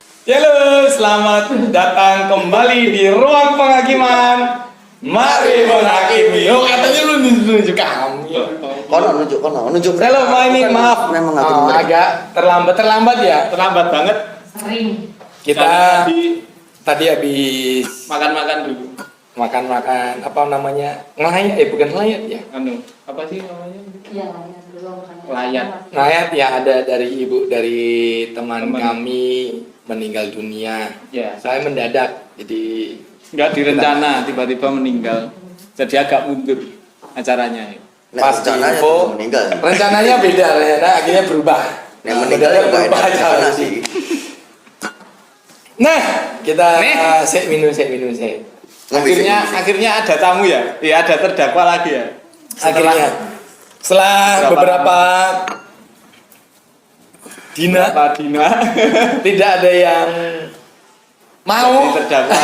Halo, selamat datang kembali di ruang penghakiman. Mari menghakimi. Oh, katanya lu nunjuk kami. Kono nunjuk. Halo, ini maaf. Memang Agak terlambat ya. Terlambat banget. Sering. Kita tadi habis Makan-makan dulu. makan apa namanya? Ngelayat bukan ngelayat ya. Apa sih namanya? Iya, layar dulu makanya. Layar. Ngelayat ya, ada dari ibu dari teman Teman. kami meninggal dunia. Ya. Saya mendadak jadi Nggak direncana, tiba-tiba meninggal. Jadi agak mundur acaranya. pas rencananya info meninggal. rencananya beda, akhirnya berubah. Yang meninggal Modelnya juga berubah enak aja sih. Nah, kita Nih. saya minum. Akhirnya ada tamu ya? Iya, ada terdakwa lagi ya? Akhirnya setelah beberapa dina Pak Dina tidak ada yang mau. terdakwa.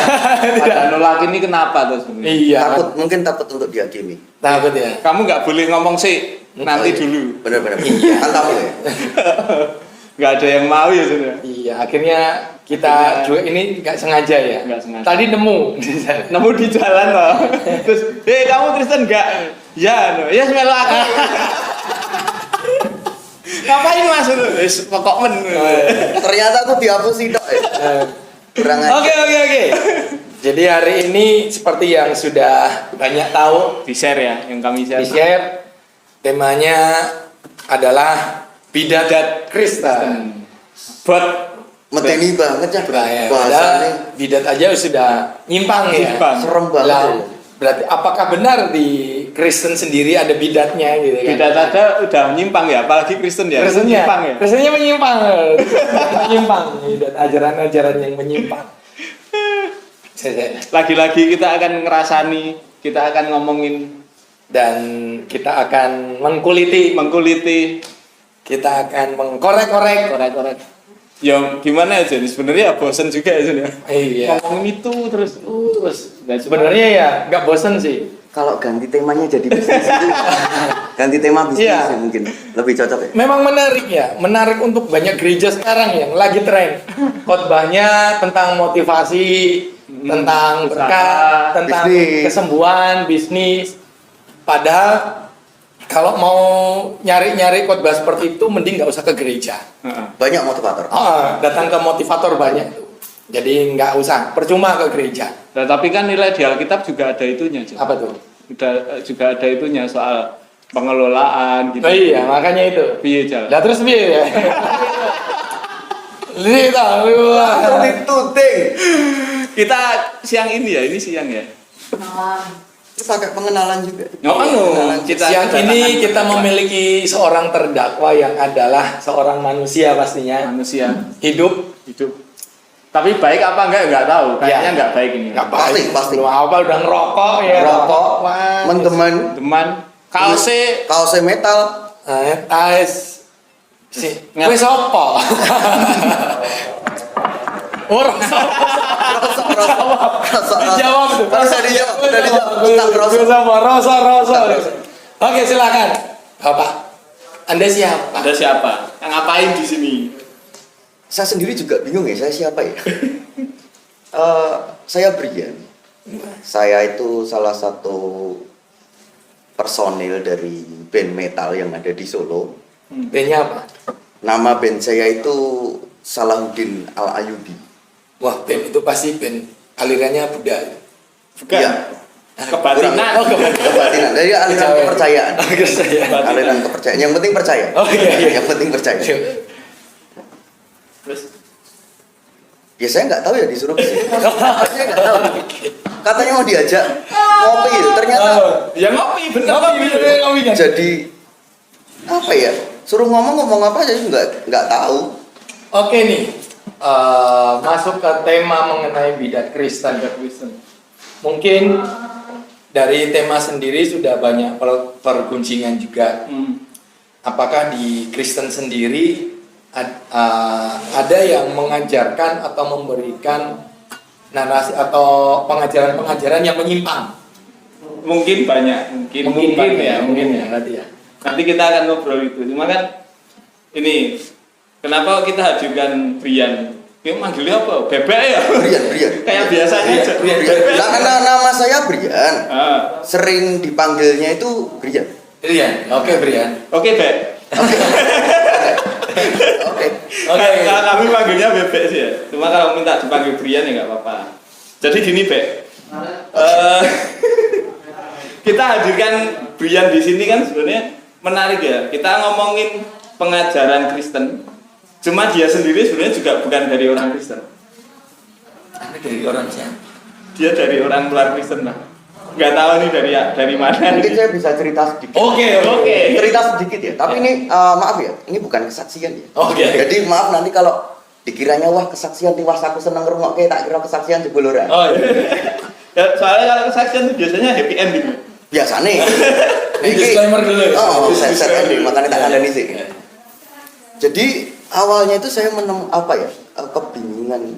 Pada nolak ini kenapa tuh sebenarnya? Iya, Mungkin takut untuk dihakimi. takut ya. Kamu nggak boleh ngomong sih, nanti Oh, iya. dulu. Benar-benar. Iya. Kan tamu ya. Nggak ada yang mau ya sebenarnya. Iya, akhirnya kita juga ini nggak sengaja ya. Nggak sengaja. Tadi nemu. Nemu di jalan loh. Terus, kamu Kristen nggak? Ya, no. Ya semelo aku. Ngapain mas itu? Pokok men. Ternyata aku dihapusi dok. Kurang aja. Oke. Jadi hari ini seperti yang sudah banyak tahu Di share ya, yang kami share. di-share, temanya adalah bidat Kristen. Buat Meteni banget ya. Nah, ya, Bahasanya padahal bidat aja sudah nyimpang ya. Nyimpang. serem banget. Lah, ya. berarti apakah benar di Kristen sendiri ada bidatnya gitu kan? tidak ada udah menyimpang ya, apalagi Kristen ya. Kristennya, Menyimpang ya. Kristennya menyimpang, bidat ajaran-ajaran yang menyimpang. Lagi-lagi kita akan ngerasani, kita akan ngomongin, Dan kita akan mengkuliti, kita kita akan mengkorek-korek. korek-korek. Ya gimana ya Jen? Sebenarnya bosan juga ya Jen ya. Iya. Ngomongin itu terus. Dan Sebenarnya ya nggak bosen sih. Kalau ganti temanya jadi bisnis itu, ganti tema bisnis Iya. ya mungkin lebih cocok ya. Memang menarik untuk banyak gereja sekarang yang lagi tren. Khotbahnya tentang motivasi, tentang berkat, tentang Bisnis. kesembuhan, bisnis. Padahal kalau mau nyari-nyari khotbah seperti itu, mending nggak usah ke gereja. Banyak motivator. Datang ke motivator banyak tuh. Jadi nggak usah, percuma ke gereja. Nah, tapi kan nilai di Alkitab juga ada itunya Jen. Apa tuh? Juga ada itunya soal pengelolaan gitu. Oh iya, makanya itu. Piye jalan? Lah terus piye ya? Lihat, Langsung dituding. Kita siang ini ya, ini siang ya. Malam. Terus pakai pengenalan juga. Siang ini kita memiliki seorang terdakwa yang adalah seorang manusia pastinya. manusia Hidup hidup. Tapi baik apa enggak tahu. Kayaknya enggak baik ini. nggak Pasti, pasti. Belum apa udah ngerokok ya. Rokok, Wah. mendemen, Teman, kaose kaosnya metal. Ais si wis apa? Orang Rosok. dijawab tuh. Udah dijawab. Tentang rosok. Wis apa? Rasa. Oke, silakan. Bapak. Anda siapa? Ada siapa? Yang ngapain di sini? Saya sendiri juga bingung ya, saya siapa ya? Saya Brian. Saya itu salah satu personil dari band metal yang ada di Solo. Bandnya apa? Nama band saya itu Salahuddin Al Ayubi. Wah, band itu pasti band alirannya Buddha. Bukan. Iya. Kebatinan. Oh, Kebatinan. Dari aliran kepercayaan. Kepercayaan. Aliran kepercayaan. Yang penting percaya. Oh iya. Yang penting percaya. Terus Ya saya nggak tahu ya disuruh ke sini. Saya nggak tahu. Katanya mau diajak ngopi itu, ternyata ya ngopi, bener Ngopi kan? jadi apa ya? Suruh ngomong apa aja nggak tahu. Oke nih, masuk ke tema mengenai bidat Kristen. Mungkin dari tema sendiri sudah banyak perguncingan juga. Apakah di Kristen sendiri ada yang mengajarkan atau memberikan narasi atau pengajaran-pengajaran yang menyimpang? Mungkin banyak, mungkin ya. Berarti ya. Nanti kita akan ngobrol itu. Cuma kan ini kenapa kita ajukan Brian Kayak manggilnya apa? Bebek ya? Brian. Kayak biasanya aja. Brian. Bebek. Nah, karena nama saya Brian, Ah. sering dipanggilnya itu Brian. Brian. Oke, Brian. Oke, Bek. Oke. Oke. Kalau kami panggilnya Bebek sih ya. Cuma kalau minta dipanggil Brian ya nggak apa-apa. Jadi gini, Bek. Kita hadirkan Brian di sini kan sebenarnya menarik ya. Kita ngomongin pengajaran Kristen. Cuma dia sendiri sebenarnya juga bukan dari orang Kristen. Tapi dari orang siapa? Dia dari orang luar Kristen lah. Nggak tahu nih dari mana. Mungkin saya bisa cerita sedikit. Oke. Cerita sedikit ya. Tapi ini maaf ya, ini bukan kesaksian ya. Oke. Jadi maaf nanti kalau dikiranya wah kesaksian tiwas aku seneng ngrungokke tak kira kesaksian jebul ora. Oh iya. Ya, soalnya kalau kesaksian itu biasanya happy ending. Biasane. Ini disclaimer dulu ya. Oh, saya ending makanya tak kandani sih. Jadi awalnya itu saya kebingungan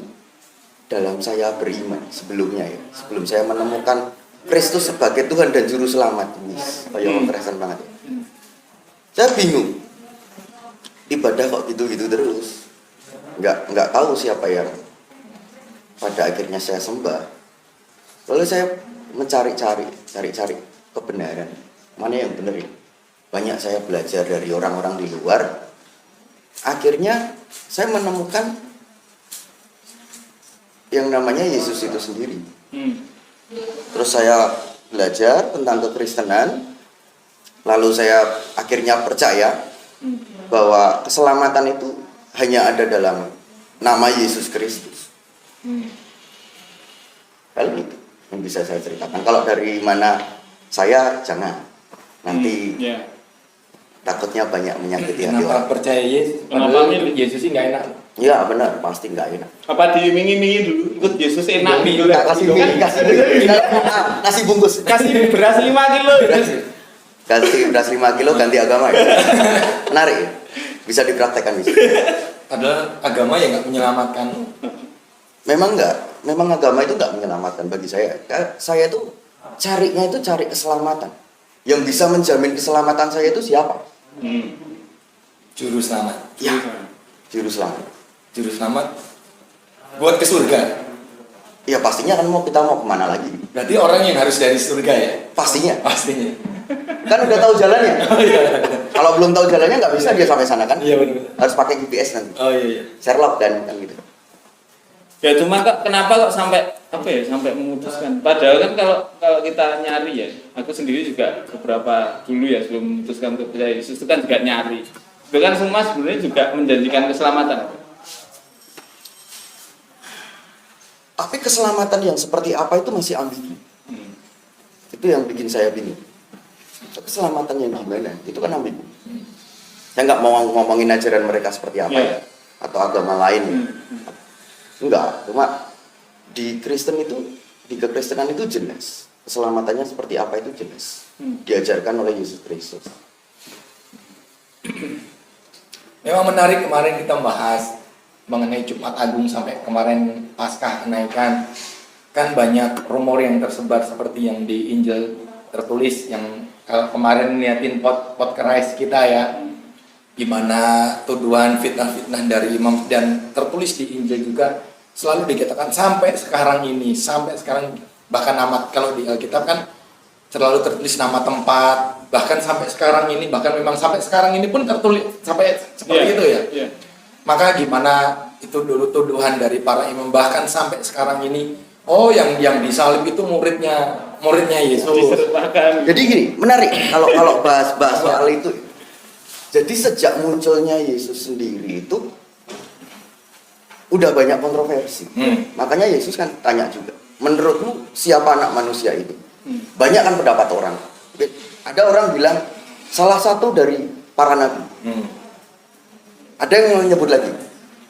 dalam saya beriman sebelumnya ya. Sebelum saya menemukan Kristus sebagai Tuhan dan Juru Selamat. Kayak keren banget ya. Saya bingung. Ibadah kok gitu-gitu terus. Nggak tahu siapa yang pada akhirnya saya sembah. Lalu saya cari kebenaran. Mana yang benar ini? Banyak saya belajar dari orang-orang di luar. Akhirnya saya menemukan yang namanya Yesus itu sendiri. Terus saya belajar tentang kekristenan. Lalu saya akhirnya percaya bahwa keselamatan itu hanya ada dalam nama Yesus Kristus. Kalau itu yang bisa saya ceritakan. Kalau dari mana saya jangan. Nanti takutnya banyak menyakiti hati Kenapa orang. percaya Yesus? Kenapa Padahal milih? Yesus sih nggak enak. Ya benar, pasti nggak enak. Apa diiming-imingi dulu ikut Yesus enak gitu Kita kasih bungkus. kasih beras 5 kilo. Kasih beras 5 kilo ganti agama ya. Menarik ya? Bisa dipraktekkan bisa. Padahal agama ya nggak menyelamatkan. Memang agama itu nggak menyelamatkan bagi saya. Saya itu cari keselamatan. Yang bisa menjamin keselamatan saya itu siapa? Juru selamat. Ya, juru selamat. Juru selamat buat ke surga. Ya pastinya kan kita mau kemana lagi? Berarti orang yang harus dari surga ya? Pastinya. Pastinya. Kan udah tahu jalannya. Oh iya. Kalau belum tahu jalannya nggak bisa dia sampai sana kan? Iya benar. Harus pakai GPS nanti. Oh iya. Sherlock dan kan gitu. Ya cuma kenapa kok sampai sampai memutuskan? Padahal kan kalau kita nyari ya, aku sendiri juga beberapa dulu ya sebelum memutuskan untuk percaya Yesus itu kan juga nyari. Itu kan semua sebenarnya juga menjanjikan keselamatan. Tapi keselamatan yang seperti apa itu masih ambigu. Itu yang bikin saya bingung. Keselamatan yang gimana? Itu kan ambigu. Saya nggak mau ngomongin ajaran mereka seperti apa ya, atau agama lain ya. Enggak, cuma di kekristenan itu jelas. Keselamatannya seperti apa itu jelas. Diajarkan oleh Yesus Kristus. Memang menarik kemarin kita bahas mengenai Jumat Agung sampai kemarin Paskah kenaikan. Kan banyak rumor yang tersebar seperti yang di Injil tertulis yang kalau kemarin liatin pot kerais kita ya. Gimana tuduhan fitnah-fitnah dari imam dan tertulis di Injil juga selalu dikatakan sampai sekarang bahkan nama kalau di Alkitab kan selalu tertulis nama tempat bahkan sampai sekarang ini pun tertulis sampai seperti itu ya. Maka gimana itu dulu tuduhan dari para imam bahkan sampai sekarang ini yang disalib itu muridnya Yesus. Jadi gini, menarik kalau bahas soal itu. Jadi sejak munculnya Yesus sendiri itu udah banyak kontroversi. Makanya Yesus kan tanya juga, menurutmu siapa anak manusia itu? Banyak kan pendapat orang. Ada orang bilang salah satu dari para nabi. Ada yang menyebut lagi,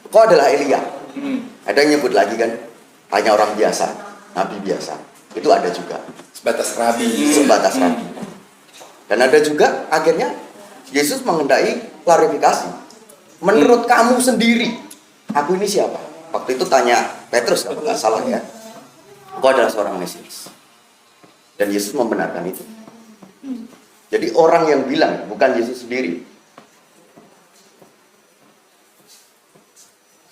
kok adalah Elia. Ada yang nyebut lagi kan, hanya orang biasa, nabi biasa. Itu ada juga. Sebatas rabi. Dan ada juga akhirnya Yesus mengendai klarifikasi. Menurut kamu sendiri, aku ini siapa? Waktu itu tanya Petrus, kalau nggak salah ya. Kau adalah seorang Mesias. Dan Yesus membenarkan itu. Jadi orang yang bilang, bukan Yesus sendiri.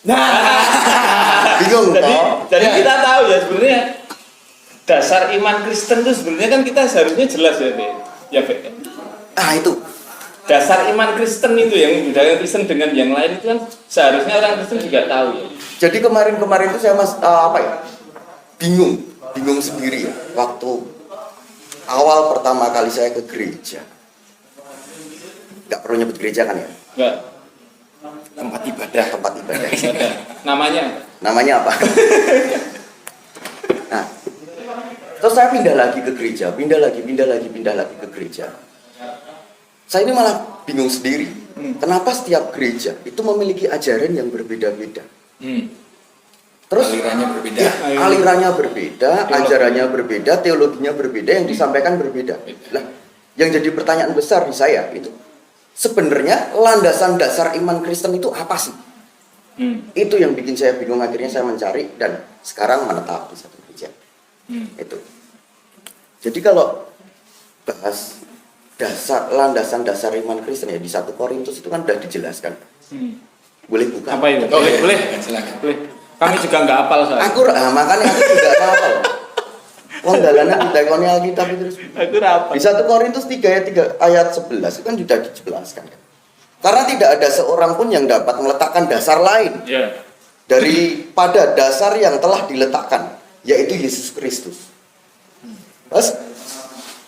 Nah, bingung jadi toh. jadi Ya. kita tahu ya sebenarnya dasar iman Kristen itu sebenarnya kan kita seharusnya jelas ya Be. Ya Be. Ah itu. Dasar iman Kristen itu yang budaya Kristen dengan yang lain itu kan seharusnya orang Kristen juga tahu ya. Jadi kemarin itu saya bingung sendiri ya waktu awal pertama kali saya ke gereja. Nggak perlu nyebut gereja kan ya? Enggak. Tempat ibadah. Tempat ibadah. Namanya Namanya apa? Nah, terus saya pindah lagi ke gereja, pindah lagi ke gereja. Saya ini malah bingung sendiri. Kenapa setiap gereja itu memiliki ajaran yang berbeda-beda? Terus Alirannya berbeda. ya, alirannya berbeda, ajarannya berbeda, teologinya berbeda, yang disampaikan berbeda. Nah, yang jadi pertanyaan besar di saya itu, sebenarnya landasan dasar iman Kristen itu apa sih? Itu yang bikin saya bingung, akhirnya saya mencari dan sekarang menetap di satu gereja. Itu. Jadi kalau bahas landasan dasar iman Kristen ya di 1 Korintus itu kan sudah dijelaskan. Boleh buka? apa itu? Boleh, silakan. Boleh. Kami juga nggak hafal soalnya. Makanya aku juga hafal. Wong dalanan ditakoni Alkitab itu terus. Aku hafal. Di 1 Korintus 3 ayat 11 itu kan sudah dijelaskan. Karena tidak ada seorang pun yang dapat meletakkan dasar lain Ya. daripada dasar yang telah diletakkan, yaitu Yesus Kristus. Terus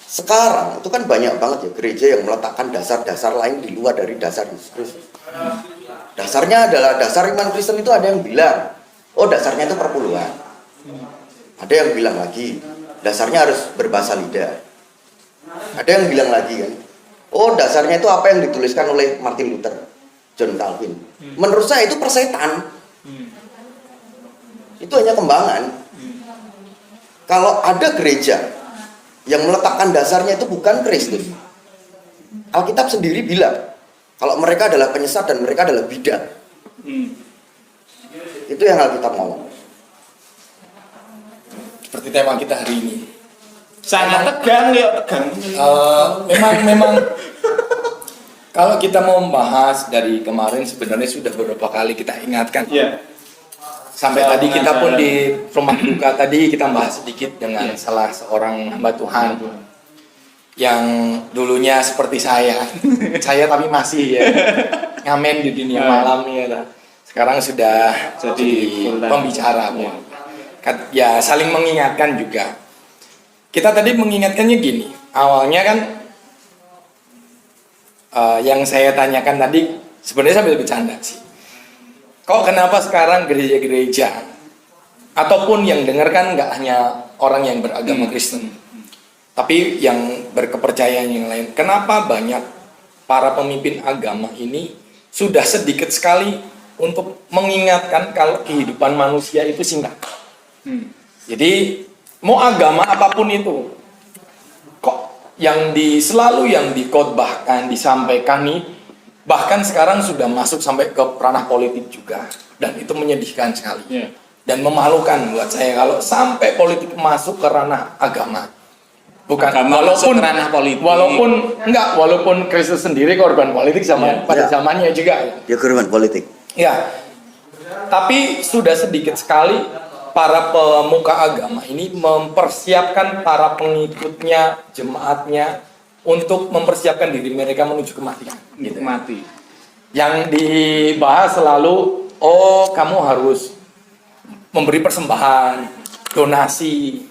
sekarang itu kan banyak banget ya gereja yang meletakkan dasar-dasar lain di luar dari dasar Yesus Kristus. Dasarnya adalah dasar iman Kristen itu ada yang bilang, oh dasarnya itu perpuluhan. Ada yang bilang lagi, dasarnya harus berbahasa lidah. Ada yang bilang lagi kan, oh dasarnya itu apa yang dituliskan oleh Martin Luther, John Calvin. Menurut saya itu persetan. Itu hanya kembangan. Kalau ada gereja yang meletakkan dasarnya itu bukan Kristus, Alkitab sendiri bilang kalau mereka adalah penyesat dan mereka adalah bidah. Itu yang Alkitab ngomong. Seperti tema kita hari ini. Sangat tegang ya, tegang. Memang kalau kita mau membahas dari kemarin sebenarnya sudah beberapa kali kita ingatkan. Iya. Sampai Soal tadi kita pun pengajaran. di rumah duka tadi kita bahas sedikit dengan salah seorang hamba Tuhan yang dulunya seperti saya tapi masih ya ngamen di dunia malam ya. Sekarang sudah Jadi full-time. pembicara Iya. ya saling mengingatkan juga. Kita tadi mengingatkannya gini, awalnya kan yang saya tanyakan tadi sebenarnya sambil bercanda sih. Kok kenapa sekarang gereja-gereja ataupun yang dengarkan nggak hanya orang yang beragama Kristen, tapi yang berkepercayaan yang lain. Kenapa banyak para pemimpin agama ini sudah sedikit sekali untuk mengingatkan kalau kehidupan manusia itu singkat. Jadi mau agama apapun itu, kok selalu yang dikhotbahkan, disampaikan nih, bahkan sekarang sudah masuk sampai ke ranah politik juga, dan itu menyedihkan sekali Iya. dan memalukan buat saya kalau sampai politik masuk ke ranah agama. Bukan Agama masuk ke ranah politik. walaupun Kristus sendiri korban politik Iya. pada Ya. zamannya juga ya. Ya korban politik. Ya, tapi sudah sedikit sekali para pemuka agama ini mempersiapkan para pengikutnya, jemaatnya untuk mempersiapkan diri mereka menuju kematian. Gitu mati. Yang dibahas selalu, oh kamu harus memberi persembahan, donasi,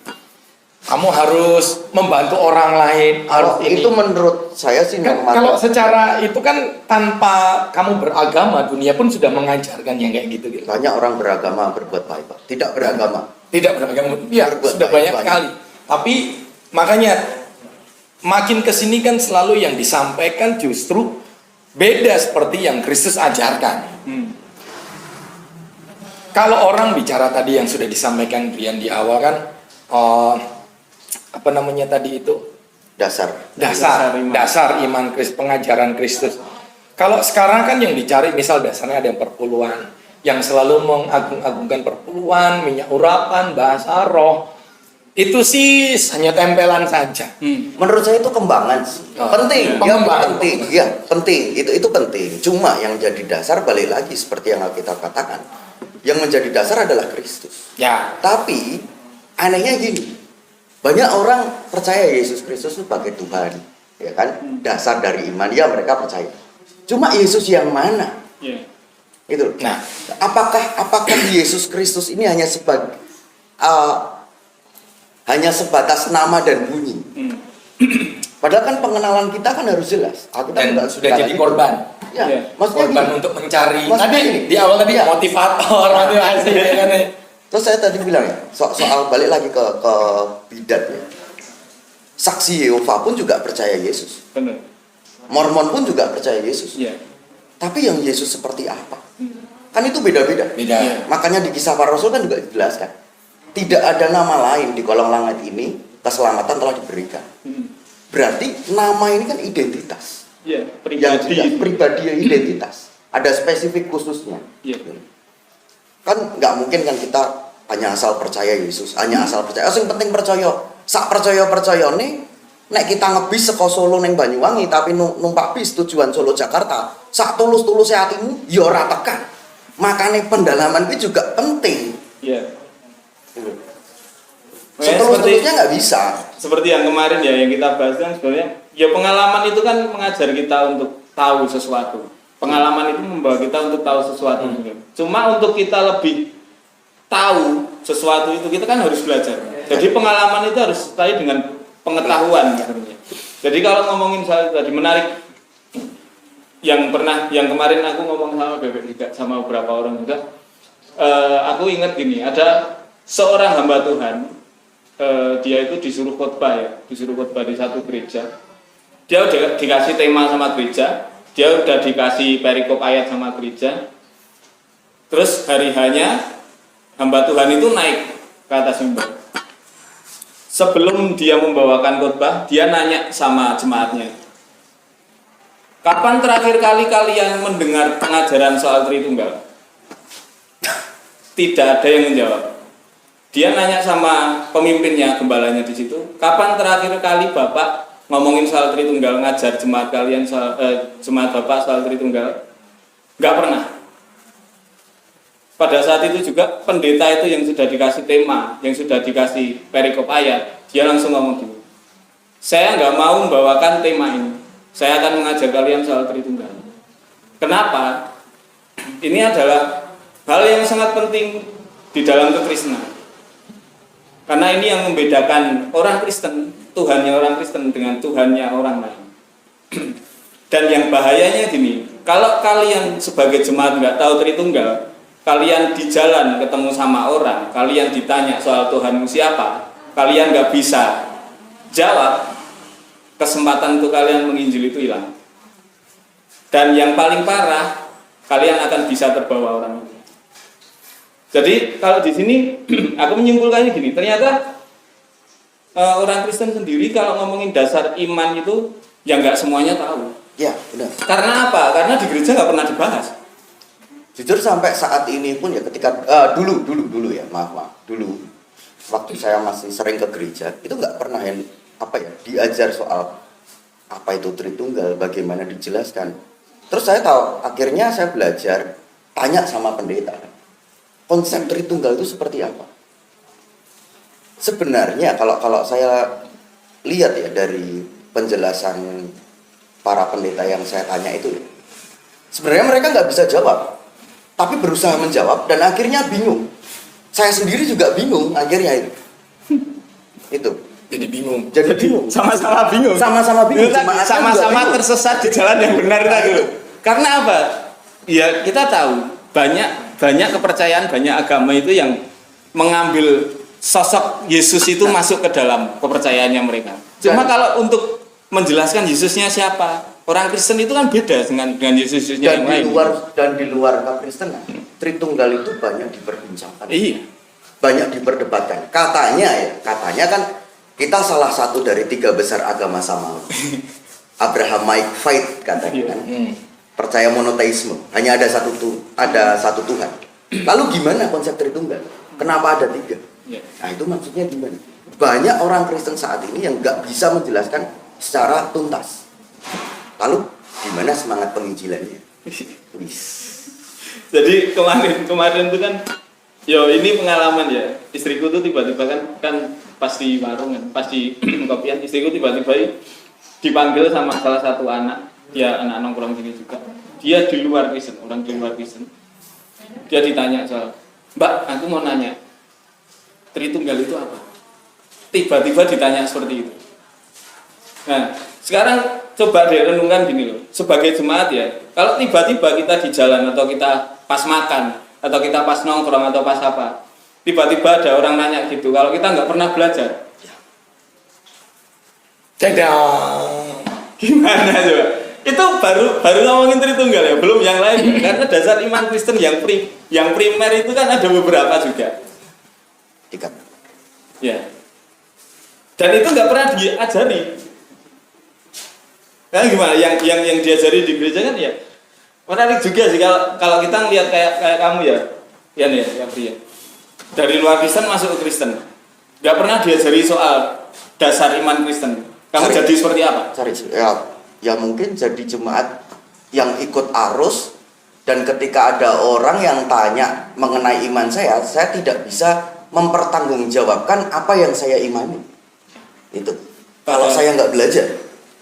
kamu harus membantu orang lain. Kalau harus ini. itu menurut saya sih Kan, normatif. kalau secara itu kan tanpa kamu beragama, dunia pun sudah mengajarkan yang kayak gitu. Banyak orang beragama berbuat baik, Pak. Tidak beragama. Tidak beragama, ya Berbuat sudah baik, banyak banyak. sekali. Tapi makanya makin kesini kan selalu yang disampaikan justru beda seperti yang Kristus ajarkan. Kalau orang bicara tadi yang sudah disampaikan Brian di awal kan, apa namanya tadi itu? Dasar. Dasar iman Kristus, pengajaran Kristus. Kalau sekarang kan yang dicari misal dasarnya ada yang perpuluhan, yang selalu mengagung-agungkan perpuluhan, minyak urapan, bahasa roh. Itu sih hanya tempelan saja. Menurut saya itu kembangan sih. Oh, Penting, ya, pengembangan. penting. Ya, penting. Itu penting. Cuma yang jadi dasar balik lagi seperti yang kita katakan. Yang menjadi dasar adalah Kristus. Ya. Tapi anehnya gini, banyak orang percaya Yesus Kristus sebagai Tuhan, ya kan? Dasar dari iman, ya mereka percaya. Cuma Yesus yang mana? Iya. Itu. Nah, Apakah Yesus Kristus ini hanya sebatas nama dan bunyi? Padahal kan pengenalan kita kan harus jelas. dan sudah jadi korban. Ya, Iya. maksudnya Korban gini. untuk mencari. Maksudnya Tadi gini. di awal tadi Iya. motivator, motivasi ya kan. Terus saya tadi bilang ya, soal balik lagi ke bidat ya. Saksi Yehova pun juga percaya Yesus. Benar. Mormon pun juga percaya Yesus. Iya. Tapi yang Yesus seperti apa? Kan itu beda-beda. Beda. Iya. Makanya di kisah para rasul kan juga dijelaskan. Tidak ada nama lain di kolong langit ini, keselamatan telah diberikan. Berarti nama ini kan identitas. Iya, Yang pribadi. pribadi yang identitas. Ada spesifik khususnya. Iya. Kan nggak mungkin kan kita hanya asal percaya Yesus, hanya asal percaya. Yang penting percaya. Sak percaya nih. Nek kita ngebis saka Solo neng Banyuwangi tapi numpak bis tujuan Solo Jakarta, sak tulus-tulus hatimu ya ora tekan. Makanya pendalaman itu juga penting. Iya. Setulus-tulusnya nggak bisa. Seperti yang kemarin ya yang kita bahas kan sebenarnya ya pengalaman itu kan mengajar kita untuk tahu sesuatu. Pengalaman itu membawa kita untuk tahu sesuatu juga. Cuma untuk kita lebih tahu sesuatu itu kita kan harus belajar. Jadi pengalaman itu harus disertai dengan pengetahuan sebenarnya. Jadi kalau ngomongin soal tadi menarik yang kemarin aku ngomong sama Bebek juga sama beberapa orang juga. Aku ingat gini, ada seorang hamba Tuhan. Dia itu disuruh khotbah di satu gereja. Dia udah dikasih tema sama gereja, dia udah dikasih perikop ayat sama gereja. Terus hari hanya hamba Tuhan itu naik ke atas mimbar. Sebelum dia membawakan khotbah, dia nanya sama jemaatnya, kapan terakhir kali kalian mendengar pengajaran soal Tritunggal? Tidak ada yang menjawab. Dia nanya sama pemimpinnya, gembalanya di situ, kapan terakhir kali Bapak ngomongin soal Tritunggal, ngajar jemaat kalian jemaat Bapak soal Tritunggal? Nggak pernah. Pada saat itu juga pendeta itu yang sudah dikasih tema, yang sudah dikasih perikop ayat, dia langsung ngomong gini, saya nggak mau membawakan tema ini, saya akan mengajar kalian soal Tritunggal. Kenapa? Ini adalah hal yang sangat penting di dalam kekristenan. Karena ini yang membedakan orang Kristen, Tuhannya orang Kristen dengan Tuhannya orang lain. Dan yang bahayanya gini, kalau kalian sebagai jemaat nggak tahu Tritunggal, kalian di jalan ketemu sama orang, kalian ditanya soal Tuhanmu siapa, kalian nggak bisa jawab, kesempatan untuk kalian menginjil itu hilang. Dan yang paling parah, kalian akan bisa terbawa orang itu. Jadi kalau di sini aku menyimpulkannya gini, ternyata orang Kristen sendiri kalau ngomongin dasar iman itu ya nggak semuanya tahu. Ya, benar. Karena apa? Karena di gereja nggak pernah dibahas. Jujur sampai saat ini pun ya ketika dulu ya, maaf dulu waktu saya masih sering ke gereja itu nggak pernah yang diajar soal apa itu Tritunggal, bagaimana dijelaskan. Terus saya tahu, akhirnya saya belajar, tanya sama pendeta, konsep Tritunggal itu seperti apa? Sebenarnya kalau saya lihat ya dari penjelasan para pendeta yang saya tanya itu, sebenarnya mereka nggak bisa jawab, tapi berusaha menjawab dan akhirnya bingung. Saya sendiri juga bingung akhirnya itu. Jadi bingung. Jadi bingung. Sama-sama bingung. Sama-sama bingung. Sama-sama Jemaatnya juga tersesat di jalan yang benar tadi. Karena apa? Ya kita tahu banyak kepercayaan, banyak agama itu yang mengambil sosok Yesus itu masuk ke dalam kepercayaannya mereka. Cuma kalau untuk menjelaskan Yesusnya siapa, orang Kristen itu kan beda dengan Yesusnya yang lain. Dan di luar kekristenan, Tritunggal itu banyak diperbincangkan. Iya. Banyak diperdebatkan. Katanya kan kita salah satu dari 3 besar agama samawi. Abrahamic faith katanya kan. Percaya monoteisme, hanya ada satu Tuhan. Lalu gimana konsep Tritunggal? Kenapa ada 3? Nah itu maksudnya gimana? Banyak orang Kristen saat ini yang nggak bisa menjelaskan secara tuntas. Lalu gimana semangat penginjilannya? Wis. Jadi kemarin itu kan, yo ini pengalaman ya. Istriku tuh tiba-tiba kan pas di warung kan, pas di kopian, istriku tiba-tiba dipanggil sama salah satu anak, dia anak nongkrong sini juga. Dia di luar Kristen, orang di luar Kristen. Dia ditanya soal, Mbak, aku mau nanya, Tritunggal itu apa? Tiba-tiba ditanya seperti itu. Nah, sekarang coba deh renungkan gini loh, sebagai jemaat ya, kalau tiba-tiba kita di jalan atau kita pas makan atau kita pas nongkrong atau pas apa, tiba-tiba ada orang nanya gitu, kalau kita nggak pernah belajar, Cedang. gimana coba? Itu baru ngomongin Tritunggal ya, belum yang lain. Karena dasar iman Kristen yang primer itu kan ada beberapa juga. Ikat. Ya. Dan itu nggak pernah diajari. Kan gimana? Yang diajari di gereja kan ya menarik juga sih kalau kita ngelihat kayak kamu ya, Yan ya, yang pria. Dari luar Kristen masuk ke Kristen, nggak pernah diajari soal dasar iman Kristen. Kamu jadi seperti apa? Sorry, ya mungkin jadi jemaat yang ikut arus, dan ketika ada orang yang tanya mengenai iman saya tidak bisa mempertanggungjawabkan apa yang saya imani. Itu kalau saya nggak belajar.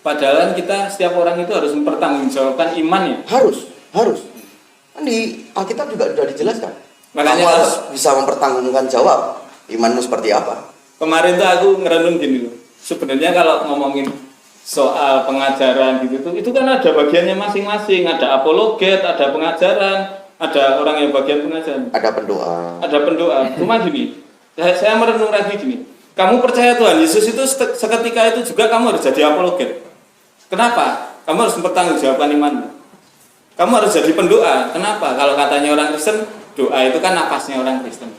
Padahal kita setiap orang itu harus mempertanggungjawabkan iman ya. Harus. Kan di Alkitab juga sudah dijelaskan. Makanya kamu harus bisa mempertanggungan jawab imanmu seperti apa. Kemarin tuh aku ngerenung gini loh. Sebenarnya kalau ngomongin soal pengajaran gitu tuh, itu kan ada bagiannya masing-masing. Ada apologet, ada pengajaran, ada orang yang bagian pengajaran. Ada pendoa. Ada pendoa. Cuma gini, saya merenung lagi gini. Kamu percaya Tuhan Yesus itu seketika itu juga kamu harus jadi apologet. Kenapa? Kamu harus mempertanggungjawabkan imanmu. Kamu harus jadi pendoa. Kenapa? Kalau katanya orang Kristen, doa itu kan napasnya orang Kristen.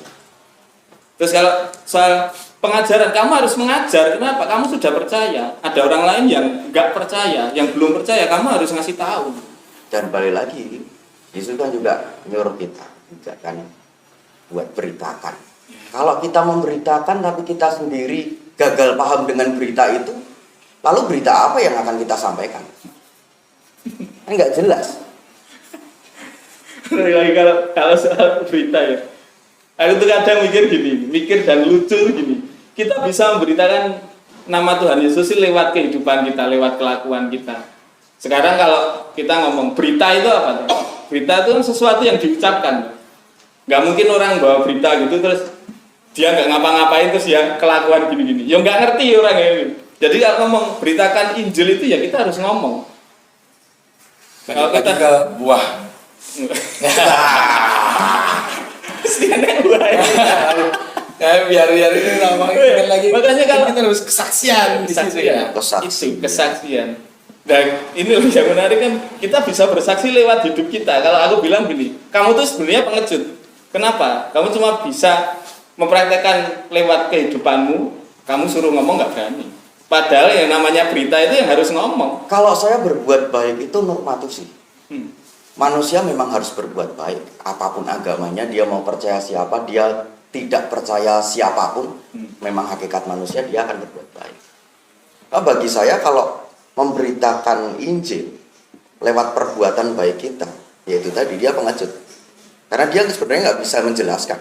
Terus kalau soal pengajaran, kamu harus mengajar. Kenapa? Kamu sudah percaya. Ada orang lain yang nggak percaya, yang belum percaya. Kamu harus ngasih tahu. Dan balik lagi, Yesus kan juga nyuruh kita juga kan buat beritakan. Kalau kita memberitakan tapi kita sendiri gagal paham dengan berita itu, lalu berita apa yang akan kita sampaikan? Kan nggak jelas. Lagi kalau soal berita ya, aku tuh kadang mikir dan lucu gini. Kita bisa memberitakan nama Tuhan Yesus sih lewat kehidupan kita, lewat kelakuan kita. Sekarang kalau kita ngomong berita itu apa tuh? Berita itu kan sesuatu yang diucapkan. Nggak mungkin orang bawa berita gitu terus dia nggak ngapa-ngapain terus ya kelakuan gini-gini. Ya nggak ngerti orang ini. Jadi kalau ngomong beritakan Injil itu ya kita harus ngomong. Kalau kita ke buah. Setiap buah. Biar ini namanya lagi. Makanya kalau kita harus kesaksian di situ ya. Kesaksian. Dan ini loh yang menarik kan, kita bisa bersaksi lewat hidup kita. Kalau aku bilang gini, kamu tuh sebenarnya pengecut. Kenapa? Kamu cuma bisa mempraktekkan lewat kehidupanmu. Kamu suruh ngomong nggak berani. Padahal yang namanya berita itu yang harus ngomong. Kalau saya berbuat baik itu normatif sih. Manusia memang harus berbuat baik. Apapun agamanya, dia mau percaya siapa, dia tidak percaya siapapun, memang hakikat manusia dia akan berbuat baik. Nah, bagi saya kalau memberitakan Injil lewat perbuatan baik kita, yaitu tadi dia pengecut. Karena dia sebenarnya nggak bisa menjelaskan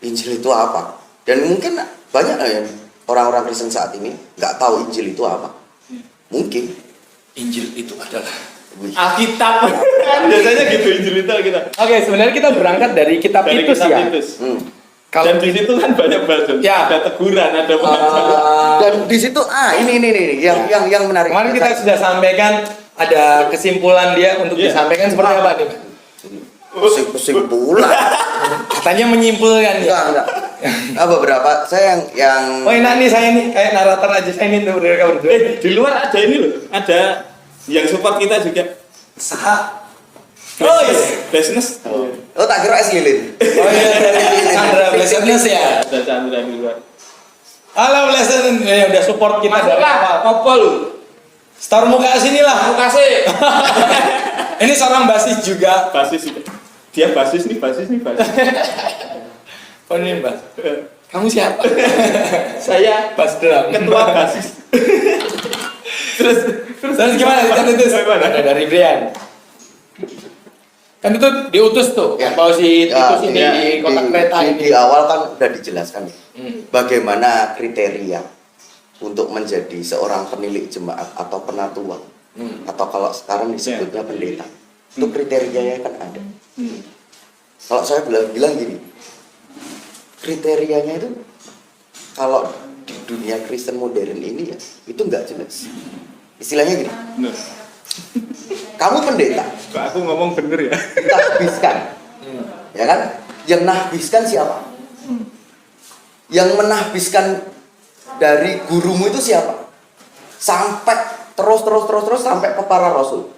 Injil itu apa. Dan mungkin banyak ya orang-orang Kristen saat ini nggak tahu Injil itu apa. Mungkin Injil itu adalah Alkitab. Biasanya gitu Injil itu Alkitab. Oke, sebenarnya kita berangkat dari kitab Dari Titus kitab ya. Titus. Kalau Dan di situ kan banyak banget. Ya. Ada teguran, ada pengajaran. dan di situ ini yang menarik. kemarin kita sudah sampaikan ada kesimpulan dia untuk Iya. disampaikan seperti apa nih? kesimpulan. Katanya menyimpulkan ya. Enggak. Beberapa saya yang Oh enak nih saya nih kayak narator aja saya ini untuk mereka berdua. Di luar ada ini loh, ada yang support kita juga. Sah. Oh iya, business. oh tak kira es lilin. Oh iya, Chandra Blessedness ya. Ada Chandra di luar. Halo Blessedness, ya udah support kita dari Masuklah, awal. apa lu? Star muka sini lah. Mau kasih. Ini seorang basis juga. Basis itu. Dia basis nih. Oh ini Mbak. Kamu siapa? Saya Bass drum. ketua basis. Terus gimana? Itu Gimana? dari Brian. Kan itu diutus tuh, Ya. bawa si Titus ini ya, di kota kereta di ini. awal kan udah dijelaskan ya. Hmm. Bagaimana kriteria untuk menjadi seorang penilik jemaat atau penatua atau kalau sekarang disebutnya pendeta. Itu kriterianya kan ada. Kalau saya bilang gini, kriterianya itu kalau di dunia Kristen modern ini ya itu nggak jelas. Istilahnya gini, Bener. kamu pendeta, Kok aku ngomong bener ya? nahbiskan, ya kan? Yang nahbiskan siapa? Yang menahbiskan dari gurumu itu siapa? Sampai terus sampai ke para rasul.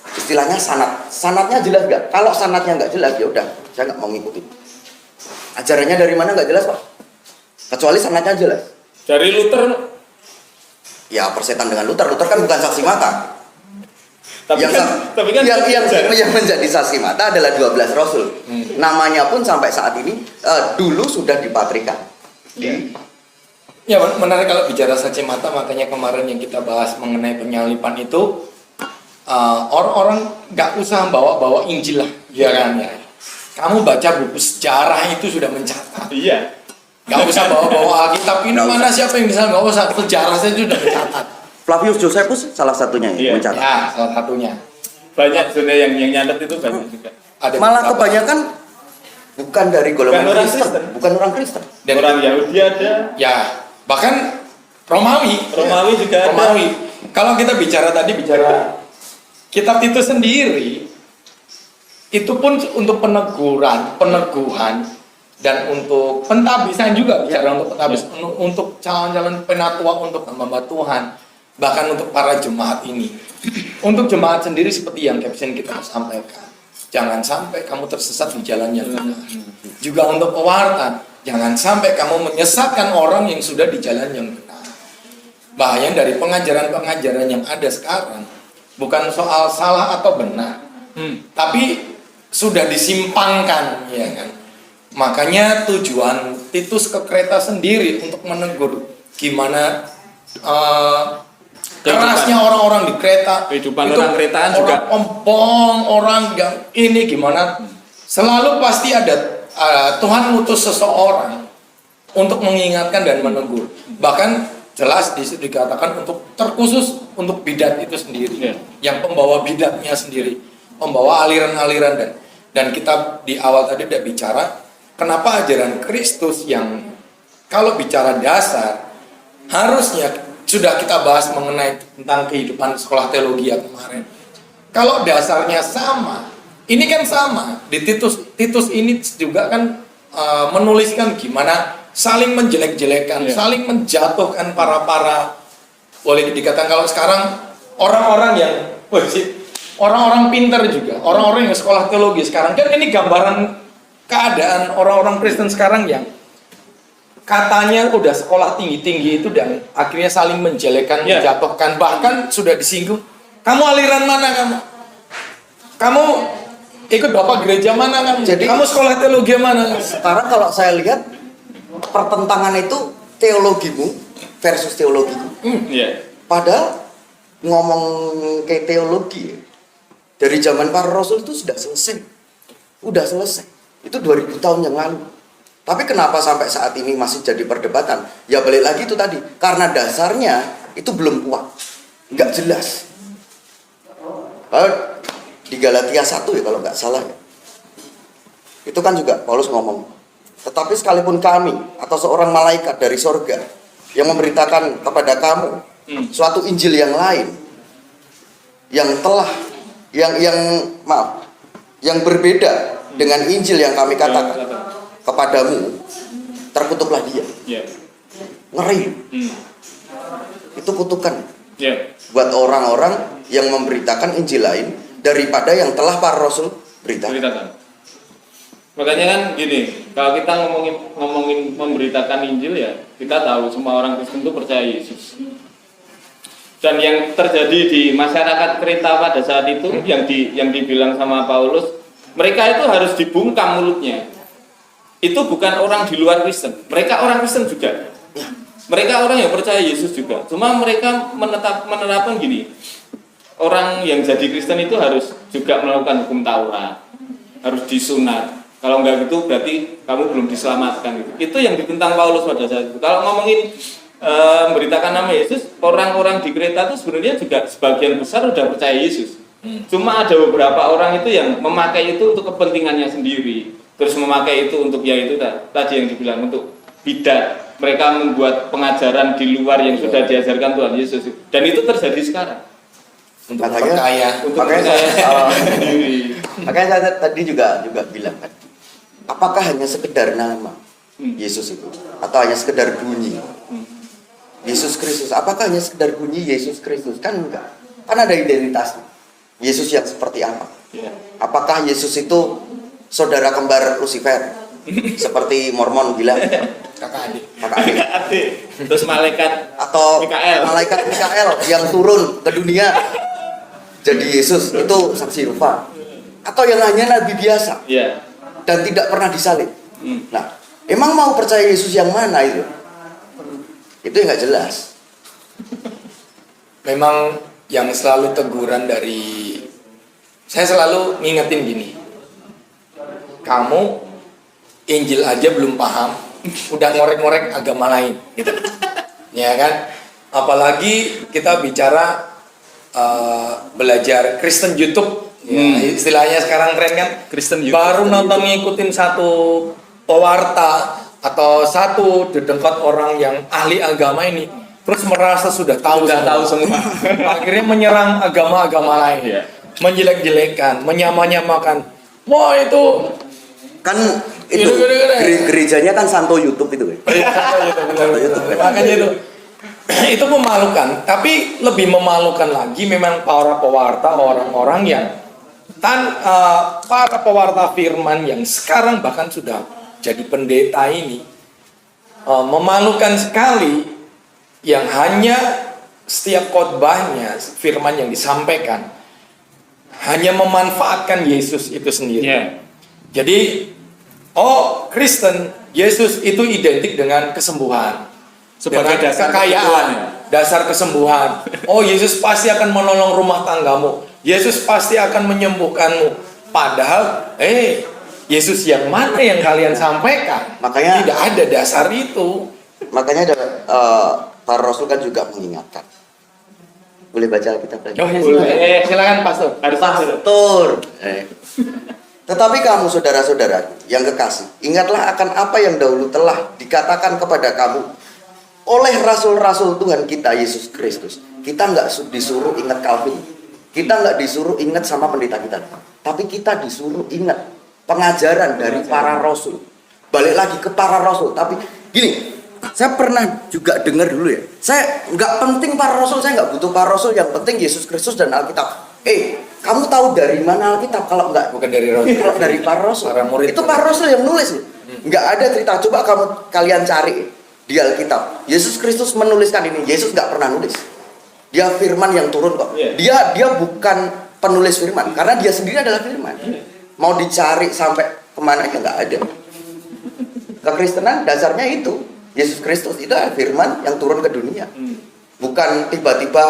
Istilahnya sanad. Sanadnya jelas nggak? Kalau sanadnya nggak jelas ya udah, saya nggak mau ngikutin. Ajarannya dari mana nggak jelas pak? Kecuali sanadnya jelas. Dari Luther, Ya persetan dengan Luther. Luther kan bukan saksi mata. tapi kan yang menjadi saksi mata adalah 12 rasul. Namanya pun sampai saat ini dulu sudah dipatrikan. Ya menarik kalau bicara saksi mata, makanya kemarin yang kita bahas mengenai penyalipan itu orang-orang nggak usah bawa Injil lah, ya kan ya. Kamu baca buku sejarah itu sudah mencatat. iya. Nggak usah bawa Alkitab ini mana siapa yang bisa, nggak usah, sejarah saya sudah mencatat. Flavius Josephus salah satunya Iya. yang mencatat. Ya salah satunya. Banyak sebenarnya yang nyatet itu banyak juga. Ada Malah beberapa. kebanyakan bukan dari golongan Bukan orang Kristen, Kristen. bukan orang Kristen. Dan Orang Yahudi ada, ya bahkan Romawi. Romawi juga ada. Romawi. Kalau kita bicara kitab itu sendiri, itu pun untuk peneguhan dan untuk pentabisan juga, bicara untuk pentabis, untuk calon-calon penatua, untuk hamba Tuhan, bahkan untuk para jemaat ini. Untuk jemaat sendiri seperti yang caption kita sampaikan, jangan sampai kamu tersesat di jalan yang benar. Juga untuk pewarta, jangan sampai kamu menyesatkan orang yang sudah di jalan yang benar. Bahaya dari pengajaran-pengajaran yang ada sekarang bukan soal salah atau benar, tapi sudah disimpangkan, ya kan. Makanya tujuan Titus ke Kreta sendiri untuk menegur gimana kerasnya orang-orang di Kreta, Kehidupan itu orang Kretaan juga. orang ompong, orang yang ini gimana, selalu pasti ada Tuhan ngutus seseorang untuk mengingatkan dan menegur. Bahkan jelas dikatakan untuk terkhusus untuk bidat itu sendiri, yang pembawa bidatnya sendiri, pembawa aliran-aliran, dan kita di awal tadi udah bicara kenapa ajaran Kristus yang kalau bicara dasar harusnya sudah kita bahas mengenai tentang kehidupan sekolah teologi ya kemarin. Kalau dasarnya sama, ini kan sama di Titus ini juga kan menuliskan gimana saling menjelek-jelekan, saling menjatuhkan para boleh dikatakan kalau sekarang orang-orang yang orang-orang pintar juga, orang-orang yang sekolah teologi sekarang kan ini gambaran keadaan orang-orang Kristen sekarang yang katanya udah sekolah tinggi-tinggi itu dan akhirnya saling menjelekan, menjatuhkan, bahkan sudah disinggung. Kamu aliran mana kamu? Kamu ikut bapak gereja mana kamu? Jadi- kamu sekolah teologi mana? Sekarang kalau saya lihat pertentangan itu teologimu versus teologiku. Iya. Padahal ngomong kayak teologi ya, dari zaman para rasul itu sudah selesai. Udah selesai. Itu 2000 tahun yang lalu. Tapi kenapa sampai saat ini masih jadi perdebatan? Ya balik lagi itu tadi. Karena dasarnya itu belum kuat. Nggak jelas. Di Galatia 1 ya kalau nggak salah ya. Itu kan juga Paulus ngomong. Tetapi sekalipun kami atau seorang malaikat dari sorga yang memberitakan kepada kamu suatu Injil yang lain yang yang berbeda dengan Injil yang kami katakan kepadamu, terkutuklah dia. Iya. Ngeri. Itu kutukan Iya. buat orang-orang yang memberitakan Injil lain daripada yang telah para rasul beritakan. Ceritakan. Makanya kan gini, kalau kita ngomongin memberitakan Injil ya, kita tahu semua orang Kristen itu percaya Yesus. Dan yang terjadi di masyarakat Kreta pada saat itu yang dibilang sama Paulus, mereka itu harus dibungkam mulutnya. Itu bukan orang di luar Kristen, mereka orang Kristen juga. Mereka orang yang percaya Yesus juga. Cuma mereka menerapkan gini, orang yang jadi Kristen itu harus juga melakukan hukum Taurat, harus disunat. Kalau enggak gitu berarti kamu belum diselamatkan gitu. Itu yang ditentang Paulus pada saat itu. Kalau ngomongin memberitakan nama Yesus, orang-orang di Kreta itu sebenarnya juga sebagian besar udah percaya Yesus. Cuma ada beberapa orang itu yang memakai itu untuk kepentingannya sendiri. Terus memakai itu untuk ya itu tadi yang dibilang untuk bidat. Mereka membuat pengajaran di luar yang sudah diajarkan Tuhan Yesus. Dan itu terjadi sekarang. Untuk Makanya- percaya. Untuk Makanya percaya saya- sendiri. Makanya saya tadi juga bilang kan, apakah hanya sekedar nama Yesus itu, atau hanya sekedar bunyi Yesus Kristus? Apakah hanya sekedar bunyi Yesus Kristus? Kan enggak. Kan ada identitasnya. Yesus yang seperti apa? Ya. Apakah Yesus itu saudara kembar Lucifer? Seperti Mormon bilang, Kakak adik. kakak adik. Adik. Terus malaikat Atau Mikael. malaikat Mikael yang turun ke dunia jadi Yesus, itu saksi rupa. Atau yang hanya nabi biasa ya. dan tidak pernah disalib. Hmm. Nah, emang mau percaya Yesus yang mana itu? Itu yang nggak jelas. Memang yang selalu teguran dari saya selalu ngingetin gini. Kamu Injil aja belum paham, udah ngorek-ngorek agama lain, gitu. Ya kan? Apalagi kita bicara belajar Kristen YouTube, ya, istilahnya sekarang tren kan. Kristen YouTube. Baru nonton ngikutin satu pewarta atau satu dedengkot orang yang ahli agama ini, terus merasa sudah tahu semua. Akhirnya menyerang agama-agama lain, Iya. menjelek-jelekan, menyamakan. Wah itu Kan itu gerejanya kan Santo YouTube itu. makanya itu memalukan. Tapi lebih memalukan lagi memang para pewarta, orang-orang yang para pewarta firman yang sekarang bahkan sudah jadi pendeta ini, memalukan sekali, yang hanya setiap khotbahnya firman yang disampaikan hanya memanfaatkan Yesus itu sendiri. Ya. Jadi, Kristen, Yesus itu identik dengan kesembuhan, Sebagai dengan dasar kekayaan, kebutuhan, ya? dasar kesembuhan. Yesus pasti akan menolong rumah tanggamu. Yesus pasti akan menyembuhkanmu. Padahal, Yesus yang mana yang kalian sampaikan? Makanya- tidak ada dasar itu. Makanya ada para rasul kan juga mengingatkan. Boleh baca Alkitab lagi? Boleh. Silakan Pastor. Harus Pastor. Tetapi kamu saudara-saudara yang kekasih, ingatlah akan apa yang dahulu telah dikatakan kepada kamu oleh rasul-rasul Tuhan kita Yesus Kristus. Kita nggak disuruh ingat Calvin, kita nggak disuruh ingat sama pendeta kita, tapi kita disuruh ingat pengajaran dari para rasul. Balik lagi ke para rasul. Tapi gini, saya pernah juga dengar dulu ya. Saya nggak penting para rasul, saya nggak butuh para rasul. Yang penting Yesus Kristus dan Alkitab. Kamu tahu dari mana Alkitab kalau nggak? Bukan dari Rasul. Kalau dari para rasul. Para murid. Itu para rasul yang nulis. Nggak ada cerita. Coba kalian cari di Alkitab. Yesus Kristus menuliskan ini. Yesus nggak pernah nulis. Dia firman yang turun kok. Yeah. Dia bukan penulis firman, karena dia sendiri adalah firman. Mau dicari sampai kemana ya nggak ada. Kekristenan dasarnya itu Yesus Kristus itu adalah firman yang turun ke dunia. Bukan tiba-tiba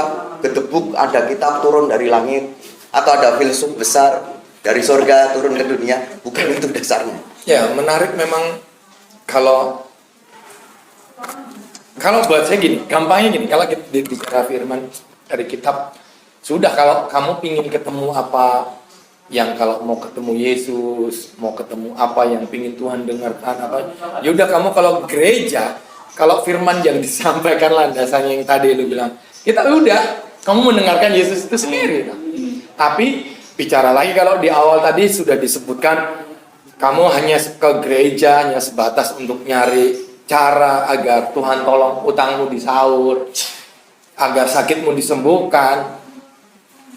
gedebuk ada kitab turun dari langit atau ada filsuf besar dari sorga turun ke dunia. Bukan itu dasarnya. Ya, menarik memang kalau buat saya gini, gampangnya gini, kalau kita bicara firman dari kitab, sudah kalau kamu pingin ketemu apa yang kalau mau ketemu Yesus, mau ketemu apa yang pingin Tuhan dengarkan apa, yaudah kamu kalau gereja, kalau firman yang disampaikan landasannya yang tadi lu bilang, kita udah, kamu mendengarkan Yesus itu sendiri. Tapi bicara lagi kalau di awal tadi sudah disebutkan, kamu hanya ke gereja hanya sebatas untuk nyari cara agar Tuhan tolong utangmu disaur, agar sakitmu disembuhkan,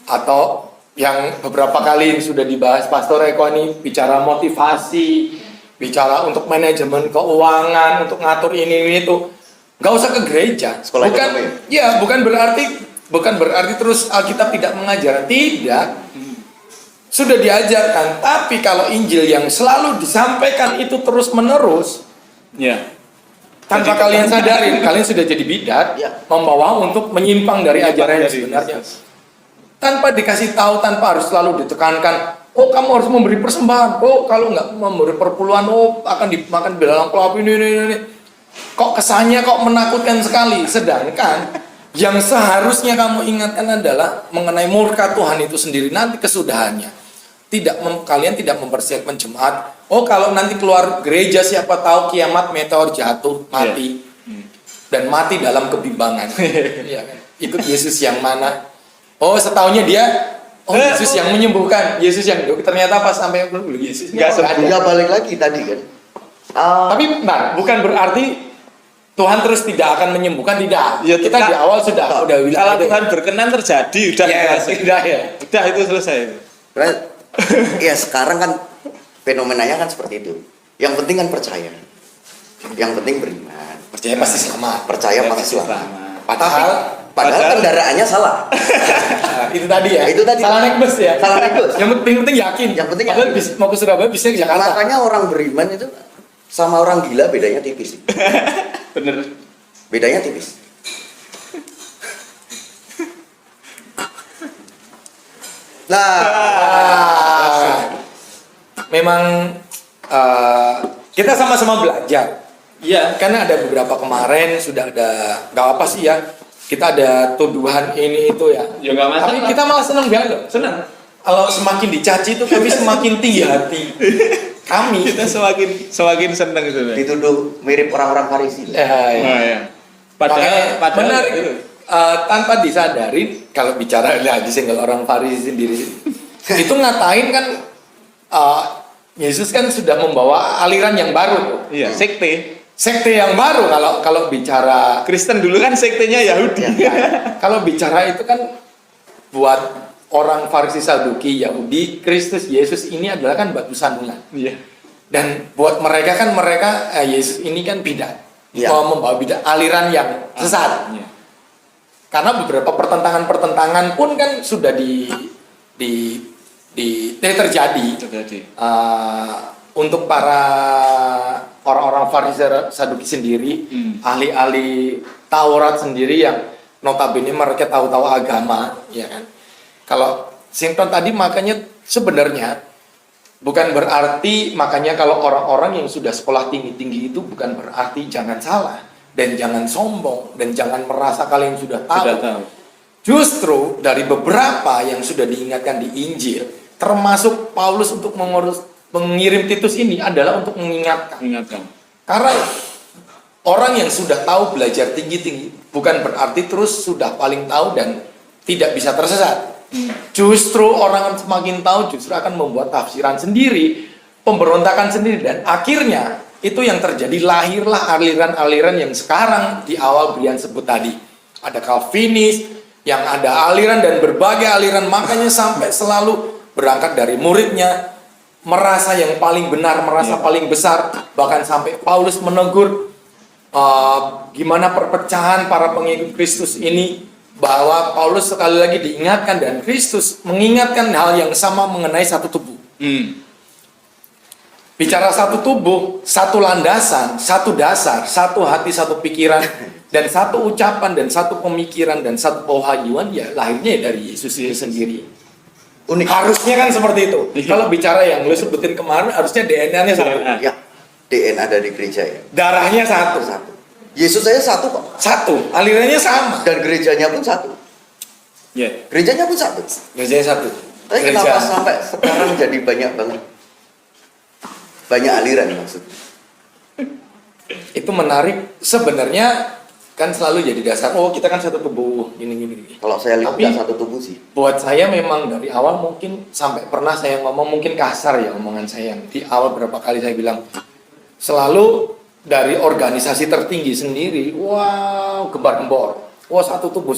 atau yang beberapa kali sudah dibahas Pastor Eko ini bicara motivasi, bicara untuk manajemen keuangan, untuk ngatur ini itu, nggak usah ke gereja. Sekolah bukan, ekonomi. ya bukan berarti terus Alkitab tidak mengajar, tidak. Sudah diajarkan, tapi kalau Injil yang selalu disampaikan itu terus menerus, Ya. tanpa kalian sadarin, kalian sudah jadi bidat, Ya. membawa untuk menyimpang dari ajaran yang sebenarnya. tanpa dikasih tahu, tanpa harus selalu ditekankan. Oh, kamu harus memberi persembahan. Oh, kalau nggak memberi perpuluhan, oh akan dimakan belalang pelapu ini. Kok kesannya kok menakutkan sekali. Sedangkan yang seharusnya kamu ingatkan adalah mengenai murka Tuhan itu sendiri nanti kesudahannya. Kalian tidak mempersiapkan jemaat. Oh, kalau nanti keluar gereja siapa tahu kiamat meteor jatuh mati dan mati dalam kebimbangan. Iya kan? Ikut Yesus yang mana? Oh, setaunya dia Yesus yang menyembuhkan, Yesus yang ternyata pas sampai Yesus Nggak sembuhnya balik lagi tadi kan. Tapi benar, bukan berarti Tuhan terus tidak akan menyembuhkan, tidak. Ya, Kita di awal udah bilang kalau gitu. Tuhan berkenan terjadi, udah Yes, udah ya. udah itu selesai. Ya sekarang kan fenomenanya kan seperti itu. Yang penting kan percaya. Yang penting beriman. Percaya pasti selamat. Percaya Ya, pasti pasti selamat. Padahal Padahal kendaraannya salah. itu tadi ya. Itu tadi. Salah naik bus ya. Salah naik bus. Yang penting yakin. Yang penting Padahal yakin. mau ke Surabaya bisa ke Jakarta. Makanya orang beriman itu sama orang gila bedanya tipis. Bener. Bedanya tipis. Nah, Memang kita sama-sama belajar. Iya. Karena ada beberapa kemarin sudah ada, nggak apa sih ya, kita ada tuduhan ini itu ya. Ya nggak masalah. Tapi kita malah senang banget loh. Senang. Kalau semakin dicaci itu kami semakin tinggi hati. Kami. Kita semakin senang itu. Bang. dituduh mirip orang-orang Farisi. Ya, ya. Oh, iya. Padahal benar itu. tanpa disadari kalau bicara lagi single orang Farisi sendiri itu ngatain kan Yesus kan sudah membawa aliran yang baru tuh. Iya, Sekte yang baru kalau bicara Kristen dulu kan sektenya Yahudi. kalau bicara itu kan buat orang Farisi Saduki Yahudi Kristus Yesus ini adalah kan batu sandungan. Iya. Dan buat mereka kan Yesus ini kan bidat. Iya. Membawa bidat aliran yang sesat. Iya. Karena beberapa pertentangan pun kan sudah terjadi. Untuk para orang-orang Farisi Saduki sendiri, ahli-ahli Taurat sendiri yang notabene mereka tahu-tahu agama, ya kan. Kalau Sinton tadi makanya sebenarnya bukan berarti makanya kalau orang-orang yang sudah sekolah tinggi-tinggi itu bukan berarti jangan salah dan jangan sombong dan jangan merasa kalian sudah tahu. Justru dari beberapa yang sudah diingatkan di Injil, termasuk Paulus untuk mengirim Titus ini adalah untuk mengingatkan. Karena orang yang sudah tahu belajar tinggi-tinggi bukan berarti terus sudah paling tahu dan tidak bisa tersesat. Justru orang semakin tahu justru akan membuat tafsiran sendiri, pemberontakan sendiri, dan akhirnya itu yang terjadi, lahirlah aliran-aliran yang sekarang di awal Brian sebut tadi. Ada Calvinis, yang ada aliran dan berbagai aliran, makanya sampai selalu berangkat dari muridnya, merasa yang paling benar, merasa paling besar, bahkan sampai Paulus menegur gimana perpecahan para pengikut Kristus ini, bahwa Paulus sekali lagi diingatkan dan Kristus mengingatkan hal yang sama mengenai satu tubuh. Bicara satu tubuh, satu landasan, satu dasar, satu hati, satu pikiran, dan satu ucapan, dan satu pemikiran, dan satu pewahyuan, ya lahirnya dari Yesus itu sendiri. Unik. Harusnya kan seperti itu. Kalau bicara yang lu sebutin kemarin, harusnya DNA-nya satu. Ya, DNA dari gereja ya. Darahnya satu. Satu. Yesus saya satu kok. Satu. Alirannya sama. Dan gerejanya pun satu. Iya. Gerejanya pun satu. Gerejanya satu. Tapi kenapa sampai sekarang jadi banyak banget? Banyak aliran maksudnya. Itu menarik. Sebenarnya kan selalu jadi dasar. Oh, kita kan satu tubuh. Gini. Kalau saya lihat Tapi- nggak satu tubuh sih. Buat saya memang dari awal mungkin sampai pernah saya ngomong mungkin kasar ya omongan saya. Di awal berapa kali saya bilang selalu dari organisasi tertinggi sendiri, wow, gembar-gembor. Wah, satu tubuh.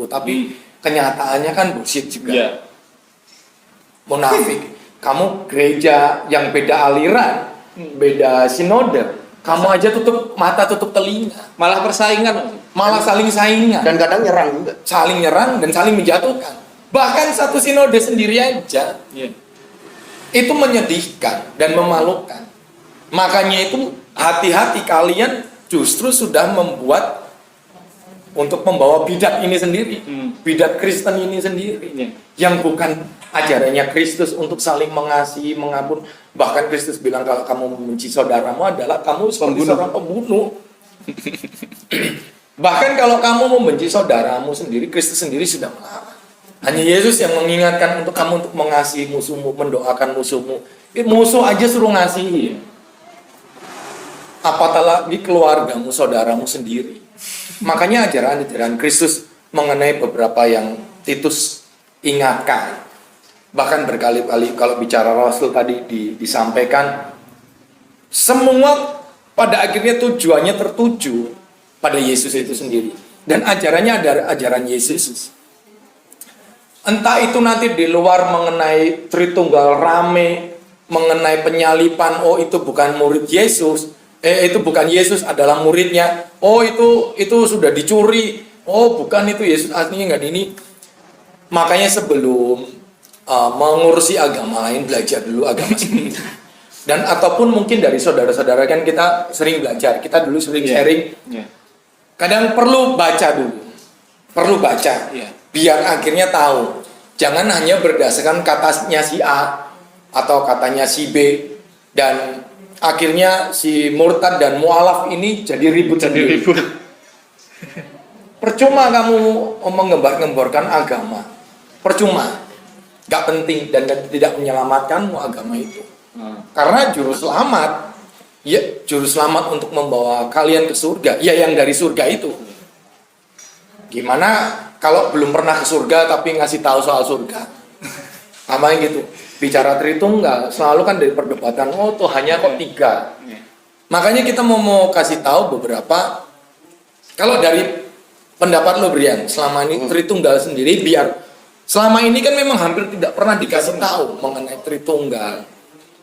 Tapi kenyataannya kan bullshit juga. Iya. Munafik. Kamu gereja yang beda aliran, beda sinode, kamu aja tutup mata, tutup telinga. Malah persaingan. Malah saling saingan. Dan kadang nyerang juga. Saling nyerang dan saling menjatuhkan. Bahkan satu sinode sendiri aja Iya. itu menyedihkan dan memalukan. Makanya itu hati-hati, kalian justru sudah membuat untuk membawa bidat ini sendiri, bidat Kristen ini sendiri, yang bukan ajarannya Kristus untuk saling mengasihi, mengampun. Bahkan Kristus bilang kalau kamu membenci saudaramu adalah kamu seperti seorang pembunuh. Bahkan kalau kamu membenci saudaramu sendiri, Kristus sendiri sudah melarang. Hanya Yesus yang mengingatkan untuk kamu untuk mengasihi musuhmu, mendoakan musuhmu. Musuh aja suruh ngasihi. Apatah lagi keluargamu, saudaramu sendiri. Makanya ajaran-ajaran Kristus mengenai beberapa yang Titus ingatkan. Bahkan berkali-kali kalau bicara Rasul tadi disampaikan, semua pada akhirnya tujuannya tertuju pada Yesus itu sendiri. Dan ajarannya adalah ajaran Yesus. Entah itu nanti di luar mengenai Tritunggal rame, mengenai penyalipan, oh itu bukan murid Yesus, itu bukan Yesus adalah muridnya, oh itu sudah dicuri, oh bukan itu Yesus aslinya nggak ini. Makanya sebelum mengurusi agama lain, belajar dulu agama sendiri. Dan ataupun mungkin dari saudara-saudara kan kita sering belajar, kita dulu sering sharing. Kadang perlu baca dulu, perlu baca, biar akhirnya tahu. Jangan hanya berdasarkan katanya si A atau katanya si B, dan akhirnya si murtad dan mualaf ini jadi ribut sendiri. Percuma kamu menggembar-gemborkan agama, percuma, gak penting dan tidak menyelamatkanmu agama itu. Karena juru selamat, ya juru selamat untuk membawa kalian ke surga, ya yang dari surga itu. Gimana kalau belum pernah ke surga tapi ngasih tahu soal surga? Namanya gitu. Bicara Tritunggal selalu kan dari perdebatan, oh tuh hanya kok 3. Makanya kita mau kasih tahu beberapa. Kalau dari pendapat lo Brian, selama ini Tritunggal sendiri, biar selama ini kan memang hampir tidak pernah dikasih tahu mengenai Tritunggal,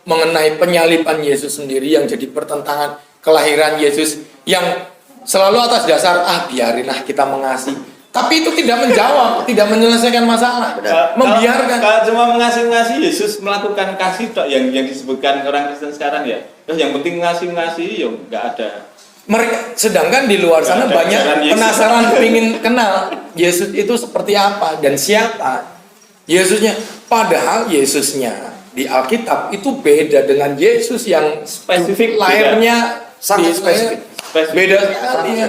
mengenai penyalipan Yesus sendiri yang jadi pertentangan kelahiran Yesus, yang selalu atas dasar biarinlah kita mengasihi. Tapi itu tidak menjawab, tidak menyelesaikan masalah, membiarkan. Kalau cuma mengasihi Yesus melakukan kasih dok yang disebutkan orang Kristen sekarang ya. Yang penting mengasihi ya nggak ada. Mereka sedangkan di luar sana banyak penasaran ingin kenal Yesus itu seperti apa dan siapa Yesusnya. Padahal Yesusnya di Alkitab itu beda dengan Yesus yang spesifik, lahirnya sangat spesifik. Beda sekali.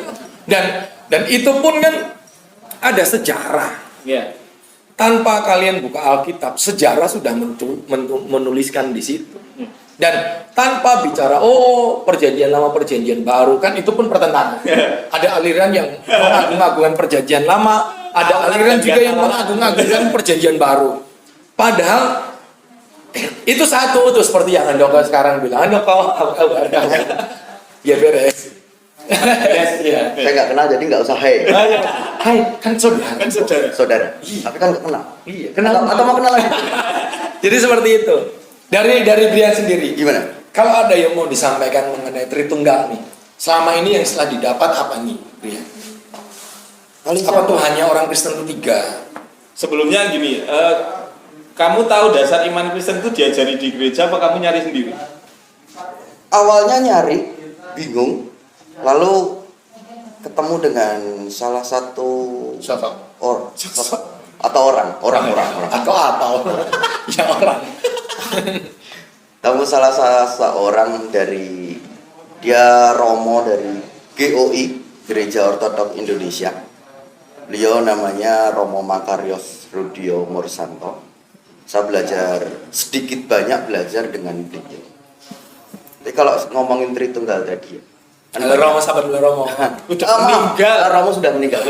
Dan itu pun kan ada sejarah. Tanpa kalian buka Alkitab, sejarah sudah menuliskan di situ. Dan tanpa bicara, perjanjian lama, perjanjian baru, kan itu pun pertentangan. Ada aliran yang mengagung-agungkan perjanjian lama, ada aliran juga yang mengagung-agungkan perjanjian baru. Padahal itu satu, tuh seperti yang Andoko sekarang bilang, Andoko, ya beres. Saya nggak kenal jadi nggak usah hai. Hai, kan saudara. Saudara. Tapi kan nggak kenal. Iya, kenal. Atau mau kenal lagi? Jadi seperti itu. Dari Brian sendiri, Gimana? kalau ada yang mau disampaikan mengenai Tritunggal nih, selama ini yang setelah didapat apa nih, Brian? Apa tuh hanya orang Kristen itu 3? Sebelumnya gini, kamu tahu dasar iman Kristen itu diajari di gereja apa kamu nyari sendiri? Awalnya nyari, bingung, lalu ketemu dengan salah satu orang Ya orang. Tamu salah seorang dari dia Romo dari GOI Gereja Ortodok Indonesia. Beliau namanya Romo Makarios Rudio Mursanto. Saya belajar sedikit banyak belajar dengan beliau. Jadi kalau ngomongin Tritunggal tadi, Romo sahabat dulu Romo. Udah meninggal. Romo sudah meninggal.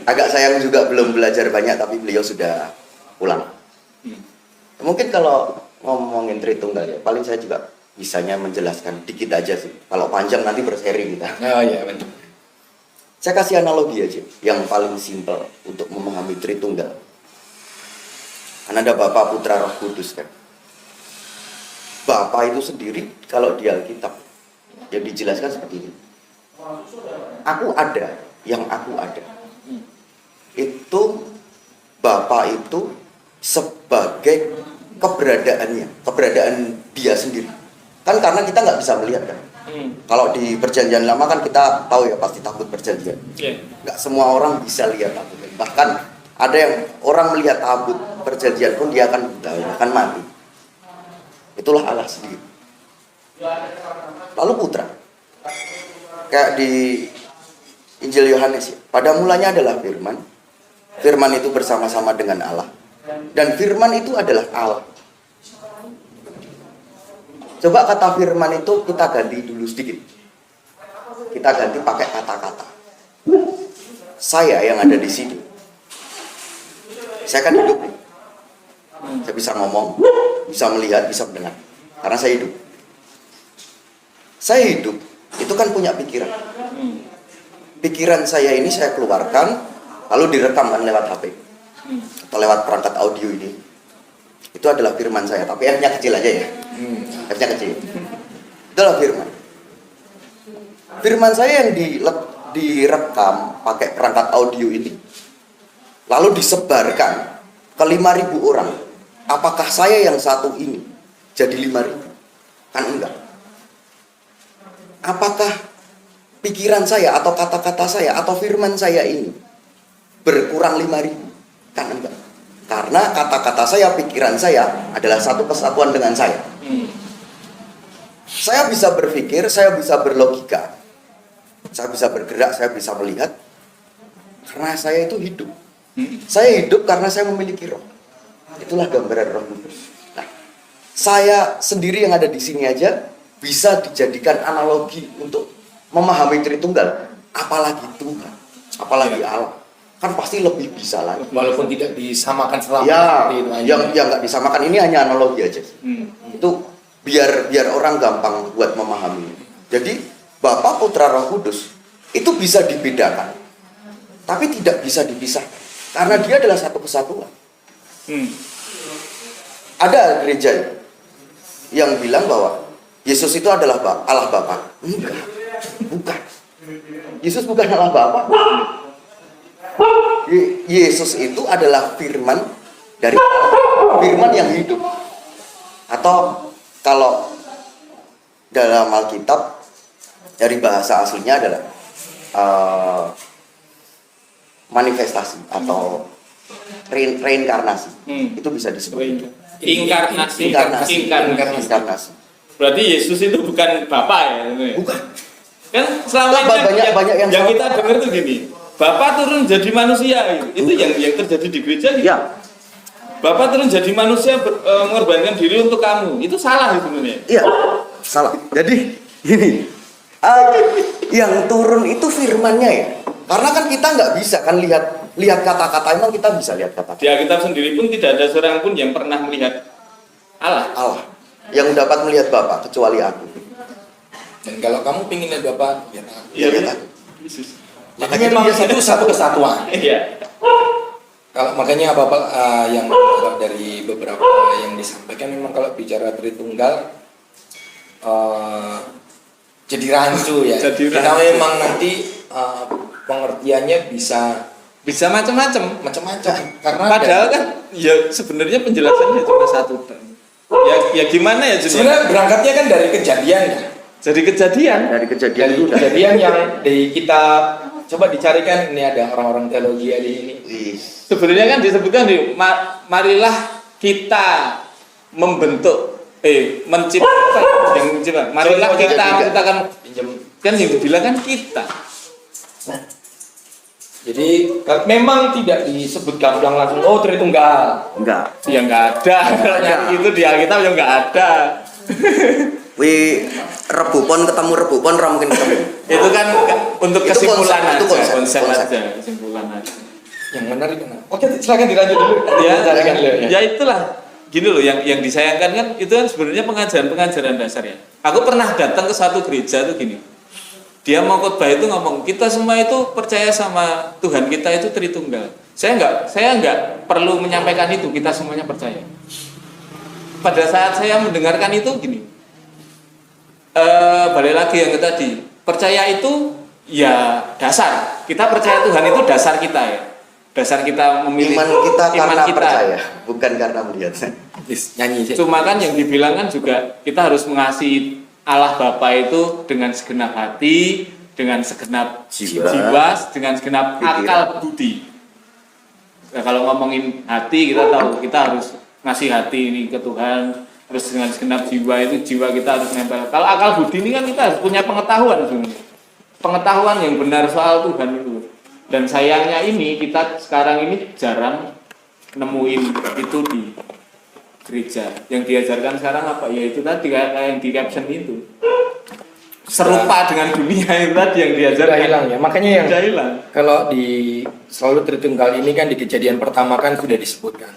Agak sayang juga belum belajar banyak, tapi beliau sudah pulang. Mungkin kalau ngomongin Tritunggal ya, paling saya juga bisanya menjelaskan dikit aja sih. Kalau panjang nanti berseri kita. Oh iya benar. Saya kasih analogi aja yang paling simpel untuk memahami Tritunggal. Kan ada Bapa, Putra, Roh Kudus kan. Bapa itu sendiri kalau di Alkitab yang dijelaskan seperti ini. Aku ada, yang aku ada. Itu Bapa itu sebagai keberadaannya, keberadaan dia sendiri. Kan karena kita nggak bisa melihat kan. Kalau di perjanjian lama kan kita tahu ya pasti tabut perjanjian. Iya. Nggak semua orang bisa lihat tabut. Bahkan ada yang orang melihat tabut perjanjian pun dia akan mati. Itulah Allah sendiri. Lalu putra. Kayak di Injil Yohanes ya. Pada mulanya adalah firman. Firman itu bersama-sama dengan Allah. Dan firman itu adalah Allah. Coba kata firman itu kita ganti dulu sedikit. Kita ganti pakai kata-kata. Saya yang ada di sini. Saya kan hidup nih. Saya bisa ngomong, bisa melihat, bisa mendengar. Karena saya hidup. Saya hidup, itu kan punya pikiran. Pikiran saya ini saya keluarkan, lalu direkam kan lewat HP. Atau lewat perangkat audio ini. Itu adalah firman saya, tapi F-nya kecil aja ya. F-nya kecil. Itulah firman. Firman saya yang direkam pakai perangkat audio ini, lalu disebarkan ke 5.000 orang. Apakah saya yang satu ini jadi 5.000? Kan enggak. Apakah pikiran saya atau kata-kata saya atau firman saya ini berkurang 5.000? Kan enggak. Karena kata-kata saya, pikiran saya adalah satu kesatuan dengan saya. Saya bisa berpikir, saya bisa berlogika, saya bisa bergerak, saya bisa melihat. Karena saya itu hidup. Saya hidup karena saya memiliki roh. Itulah gambaran Roh Kudus. Nah, saya sendiri yang ada di sini aja bisa dijadikan analogi untuk memahami Tritunggal. Apalagi Tuhan, apalagi Allah. Kan pasti lebih bisa lagi. Walaupun tidak disamakan selama Ya, seperti itu aja. yang nggak disamakan ini hanya analogi aja. Itu biar orang gampang buat memahami. Jadi Bapa, Putra, Roh Kudus itu bisa dibedakan, tapi tidak bisa dipisahkan karena dia adalah satu kesatuan. Ada gereja yang bilang bahwa Yesus itu adalah Allah Bapa. Enggak, bukan. Yesus bukan Allah Bapa. Yesus itu adalah firman dari firman yang hidup. Atau kalau dalam Alkitab dari bahasa aslinya adalah manifestasi atau reinkarnasi. Itu bisa disebut Inkarnasi. Berarti Yesus itu bukan Bapa ya? Bukan. Kan selama ini Banyak yang yang salah. kita dengar tuh gini, Bapa turun jadi manusia itu yang terjadi di gereja gitu. Ya, Bapak turun jadi manusia mengorbankan diri untuk kamu. Itu salah sebenarnya. iya, salah. Jadi gini, yang turun itu firmannya ya. Karena kan kita nggak bisa kan lihat kata-kata. Emang kita bisa lihat kata-kata? Di Alkitab sendiri pun tidak ada seorang pun yang pernah melihat Allah. Yang dapat melihat Bapa kecuali aku. Dan kalau kamu pingin lihat Bapak, lihat aku. Iya, Lihat benar. aku. Yesus. Makanya memang itu satu kesatuan. Iya. Kalau makanya Bapak yang dari beberapa yang disampaikan memang kalau bicara Tritunggal jadi rancu ya. Jadi Kita rancu. memang nanti pengertiannya bisa Macam-macam. macam-macam karena Padahal kan ya sebenarnya penjelasannya cuma satu. Ya gimana ya Jun? sebenarnya berangkatnya kan dari kejadian ya. Jadi kejadian. Dari kejadian Dari itu udah. kejadian yang di kita coba dicarikan, ini ada orang-orang teologi ada ini. Wih, Sebenarnya kan disebutkan di marilah kita membentuk mencipta yang mencipta. Marilah kita menciptakan Pinjam. kan yang dibilang kan kita. Jadi memang tidak disebut gamblang langsung oh Tritunggal. enggak. Ya nggak ada. Itu di Alkitab yang nggak ada. Wih, rebupon ketemu rebupon ora mungkin ketemu. Itu kan untuk Itu kesimpulan konsep, itu aja, konsep. aja, kesimpulan aja. Yang menarik kan. Oke, silakan dilanjut dulu. Ya, Carikan dulu, ya itulah. Gini loh, yang disayangkan kan itu kan sebenarnya pengajaran dasar ya. Aku pernah datang ke satu gereja tuh gini. Dia mau khotbah itu ngomong, kita semua itu percaya sama Tuhan kita itu Tritunggal. Saya enggak perlu menyampaikan itu, kita semuanya percaya. Pada saat saya mendengarkan itu gini. Balik lagi yang tadi, percaya itu ya dasar. Kita percaya Tuhan itu dasar kita ya. Dasar kita memilih Iman kita karena kita. percaya, bukan karena melihat. Please, nyanyi sih. Cuma kan yang dibilang kan juga kita harus mengasihi Allah Bapa itu dengan segenap hati, dengan segenap Jiwa. jiwa, dengan segenap Pikiran. akal budi. Nah, kalau ngomongin hati, kita tahu kita harus ngasih hati ini ke Tuhan. Terus dengan segenap jiwa itu jiwa kita harus nempel. Kalau akal budi ini kan kita harus punya pengetahuan sebenarnya. Pengetahuan yang benar soal Tuhan itu. Dan sayangnya ini kita sekarang ini jarang nemuin itu di gereja. Yang diajarkan sekarang apa? Ya itu tadi kayak yang di caption itu. Serupa dengan dunia itu tadi yang diajarkan. Sudah hilang ya. Makanya yang Sudah hilang. kalau di selalu Tritunggal ini kan di kejadian pertama kan sudah disebutkan.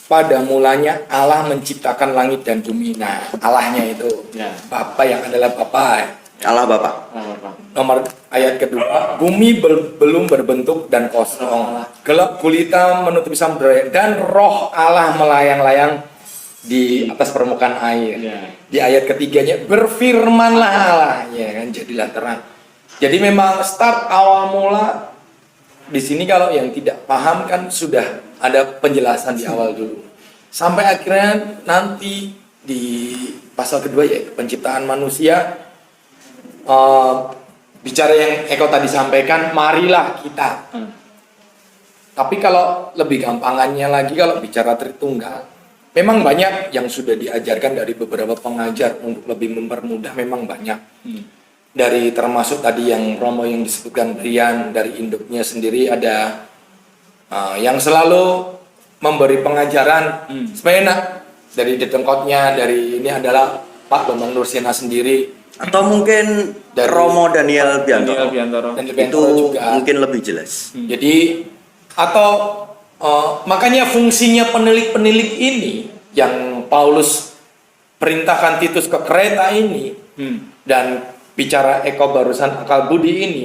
Pada mulanya Allah menciptakan langit dan bumi. Nah, Allahnya itu Ya. Bapa yang adalah Bapa. Allah Bapa. Apa? Nomor ayat kedua, bumi belum berbentuk dan kosong. Gelap gulita menutupi samudera dan roh Allah melayang-layang di atas permukaan air. Ya. Di ayat ketiganya, berfirmanlah Allah, ya kan, jadilah terang. Jadi memang start awal mula di sini kalau yang tidak paham kan sudah ada penjelasan di awal dulu. Sampai akhirnya nanti di pasal kedua ya penciptaan manusia, bicara yang Eko tadi sampaikan, marilah kita. Tapi kalau lebih gampangannya lagi kalau bicara Tritunggal, memang banyak yang sudah diajarkan dari beberapa pengajar untuk lebih mempermudah, memang banyak. Dari termasuk tadi yang Romo yang disebutkan Brian, dari induknya sendiri ada yang selalu memberi pengajaran supaya enak. Dari detengkotnya, dari ini adalah Pak Bambang Nursena sendiri. Atau mungkin Dari Romo Daniel Daniel Biantoro. Biantoro. Dan Itu Bentoro juga. mungkin lebih jelas. Jadi atau makanya fungsinya penilik-penilik ini yang Paulus perintahkan Titus ke Kreta ini dan bicara Eko barusan akal budi ini,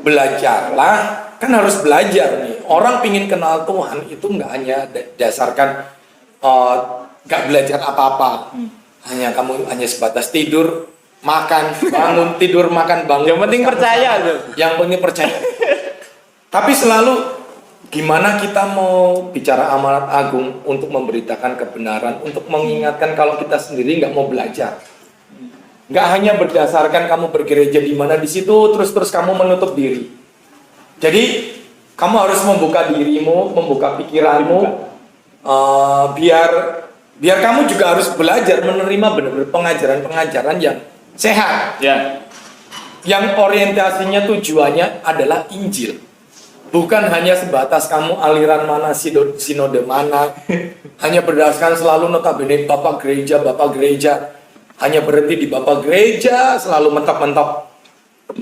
belajarlah, kan harus belajar nih. Orang pingin kenal Tuhan itu nggak hanya dasarkan nggak belajar apa-apa, hanya kamu hanya sebatas tidur, makan, bangun, tidur, makan, bangun. Yang penting percaya tuh. Yang penting percaya. Tapi selalu gimana kita mau bicara amanat agung untuk memberitakan kebenaran, untuk mengingatkan kalau kita sendiri nggak mau belajar. Nggak hanya berdasarkan kamu bergereja di mana di situ terus kamu menutup diri. Jadi kamu harus membuka dirimu, membuka pikiranmu, biar kamu juga harus belajar menerima benar-benar pengajaran-pengajaran yang sehat. Ya. Yang orientasinya tujuannya adalah Injil. Bukan hanya sebatas kamu aliran mana, sinode mana, hanya berdasarkan selalu notabene Bapak Gereja, hanya berhenti di Bapak Gereja, selalu mentok-mentok.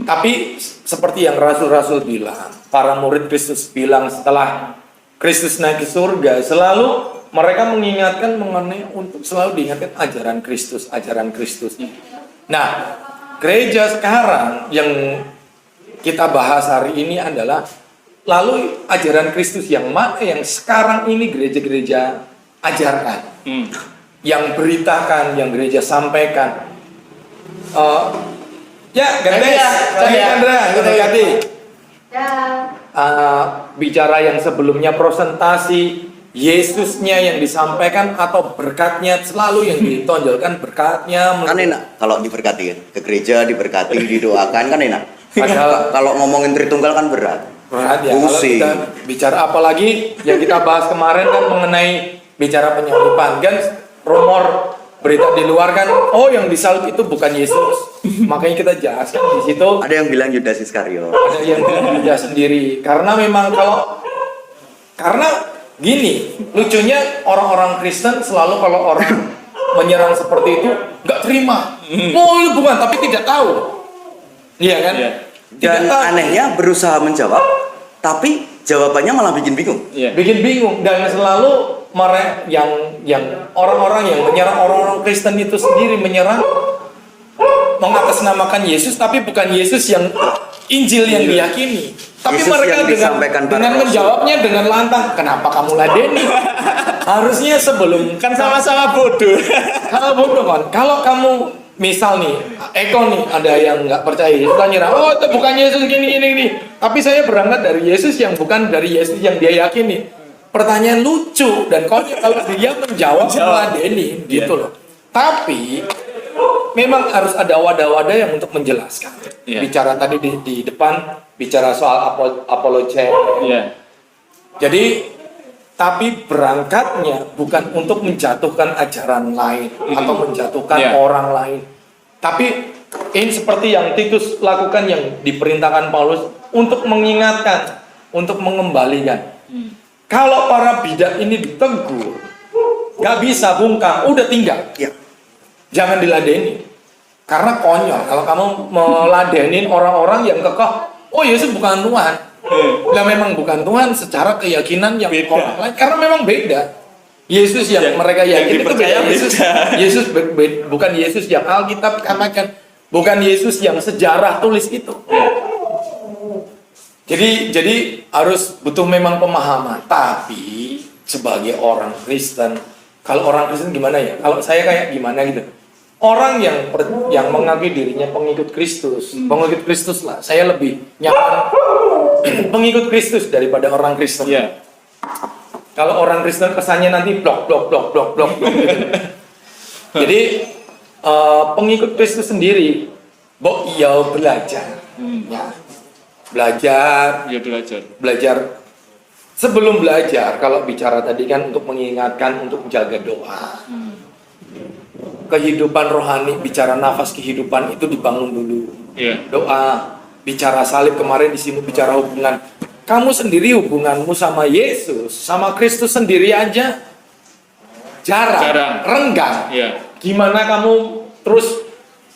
Tapi seperti yang Rasul-Rasul bilang, para murid Kristus bilang setelah Kristus naik ke surga, selalu mereka mengingatkan mengenai untuk selalu diingatkan ajaran Kristus. Nah, gereja sekarang yang kita bahas hari ini adalah lalu ajaran Kristus yang mana yang sekarang ini gereja-gereja ajarkan, yang beritakan, yang gereja sampaikan. Ya, Gandes, Chandra, Gadi. Bicara yang sebelumnya presentasi Yesusnya yang disampaikan atau berkatnya selalu yang ditonjolkan berkatnya. Kan enak kalau diberkati kan. Ke gereja diberkati, didoakan kan enak. Padahal Kalau ngomongin Tritunggal kan berat. berat ya. Kalau Pusing. kita bicara apalagi yang kita bahas kemarin kan mengenai bicara penyaliban kan rumor berita di luar kan, oh yang disalib itu bukan Yesus. Makanya kita jelaskan di situ. Ada yang bilang Yudas Iskariot. Ada yang tidak sendiri karena memang karena gini lucunya orang-orang Kristen selalu kalau orang menyerang seperti itu nggak terima. Oh itu bukan, tapi tidak tahu. Iya kan? Iya. Dan anehnya berusaha menjawab, tapi jawabannya malah bikin bingung. Iya. Bikin bingung dan selalu mereka yang orang-orang yang menyerang orang-orang Kristen itu sendiri menyerang mengatasnamakan Yesus tapi bukan Yesus yang Injil yang diyakini. Tapi Yesus mereka yang disampaikan para dengan rasul. menjawabnya dengan lantang, kenapa kamu ladeni? Harusnya sebelum Kan sama-sama bodoh. kalau bodoh kan, kalau kamu misal nih, Eko nih ada yang nggak percaya, kita nyerang, oh itu bukan Yesus gini. Tapi saya berangkat dari Yesus yang bukan dari Yesus yang dia yakini. Pertanyaan lucu dan konyol kalau dia menjawab meladeni gitu loh. Tapi memang harus ada wadah-wadah yang untuk menjelaskan. Iya. Bicara tadi di depan, bicara soal apologet. Iya. Jadi, tapi berangkatnya bukan untuk menjatuhkan ajaran lain atau menjatuhkan Iya. orang lain. Tapi ini seperti yang Titus lakukan, yang diperintahkan Paulus untuk mengingatkan, untuk mengembalikan. Kalau para bidak ini ditegur, nggak bisa bungkam, udah tinggal. Ya. Jangan diladeni. Karena konyol kalau kamu meladenin orang-orang yang kekeh, oh Yesus bukan Tuhan. Lah memang bukan Tuhan secara keyakinan yang Beda. orang lain, karena memang beda. Yesus yang mereka yang yakin itu dipercaya beda. Yesus, beda. Yesus bukan Yesus yang Alkitab katakan, bukan Yesus yang sejarah tulis itu. Jadi harus butuh memang pemahaman. Tapi sebagai orang Kristen, kalau orang Kristen gimana ya? Kalau saya kayak gimana gitu? Orang yang mengakui dirinya pengikut Kristus, pengikut Kristus lah. Saya lebih nyaman pengikut Kristus daripada orang Kristen. Iya. Kalau orang Kristen kesannya nanti blok gitu. Jadi pengikut Kristus sendiri, iya belajar, ya. Belajar. Ya belajar. Belajar. Sebelum belajar, kalau bicara tadi kan untuk mengingatkan, untuk jaga doa. Kehidupan rohani, bicara nafas kehidupan itu dibangun dulu. Iya. Doa, bicara salib kemarin di sini bicara hubungan. Kamu sendiri hubunganmu sama Yesus, sama Kristus sendiri aja jarang. Renggang. Iya. Gimana kamu terus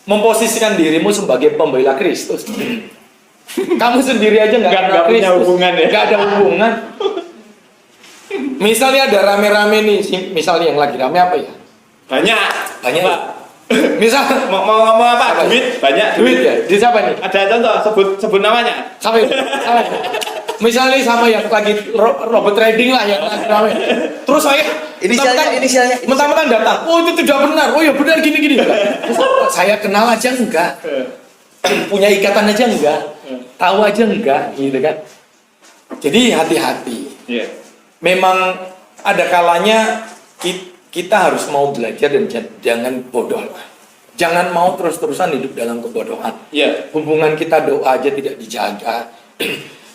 memposisikan dirimu sebagai pembela Kristus? Kamu sendiri aja nggak kenal Nggak punya Kristus. hubungan ya? Nggak ada hubungan. Misalnya ada rame-rame nih, misalnya yang lagi rame apa ya? Banyak. Pak. Misal Mau ngomong apa? Apa? Duit, banyak duit ya, di siapa nih? Ada contoh, sebut namanya. Sampai misalnya sama yang lagi robot trading lah yang lagi rame. Terus saya Inisialnya. mentang-mentang datang, oh itu tidak benar, oh ya benar gini. Terus saya kenal aja enggak, punya ikatan aja enggak, tahu aja enggak, gitu kan. Jadi hati-hati. Iya. Memang ada kalanya kita harus mau belajar dan jangan bodoh lah. Jangan mau terus-terusan hidup dalam kebodohan. Iya. Hubungan kita doa aja tidak dijaga.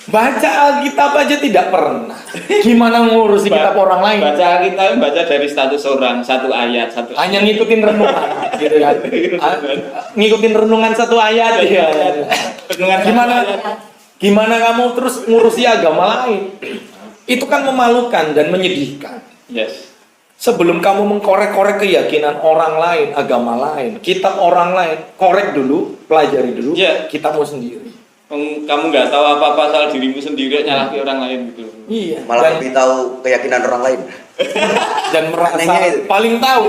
Baca Alkitab aja tidak pernah. Gimana ngurusi kitab orang lain? Baca kita baca dari status orang, satu ayat, satu. Hanya ngikutin renungan, gitu kan? Ngikutin renungan satu ayat ya. Renungan Gimana kamu terus ngurusi agama lain? Itu kan memalukan dan menyedihkan. Yes. Sebelum kamu mengkorek-korek keyakinan orang lain, agama lain, kitab orang lain, korek dulu, pelajari dulu, Iya. kitabmu sendiri. Kamu nggak tahu apa-apa soal dirimu sendiri, nyalahi orang lain gitu. Iya. Malah lebih tahu keyakinan orang lain. Dan merasa Anehnya itu. paling tahu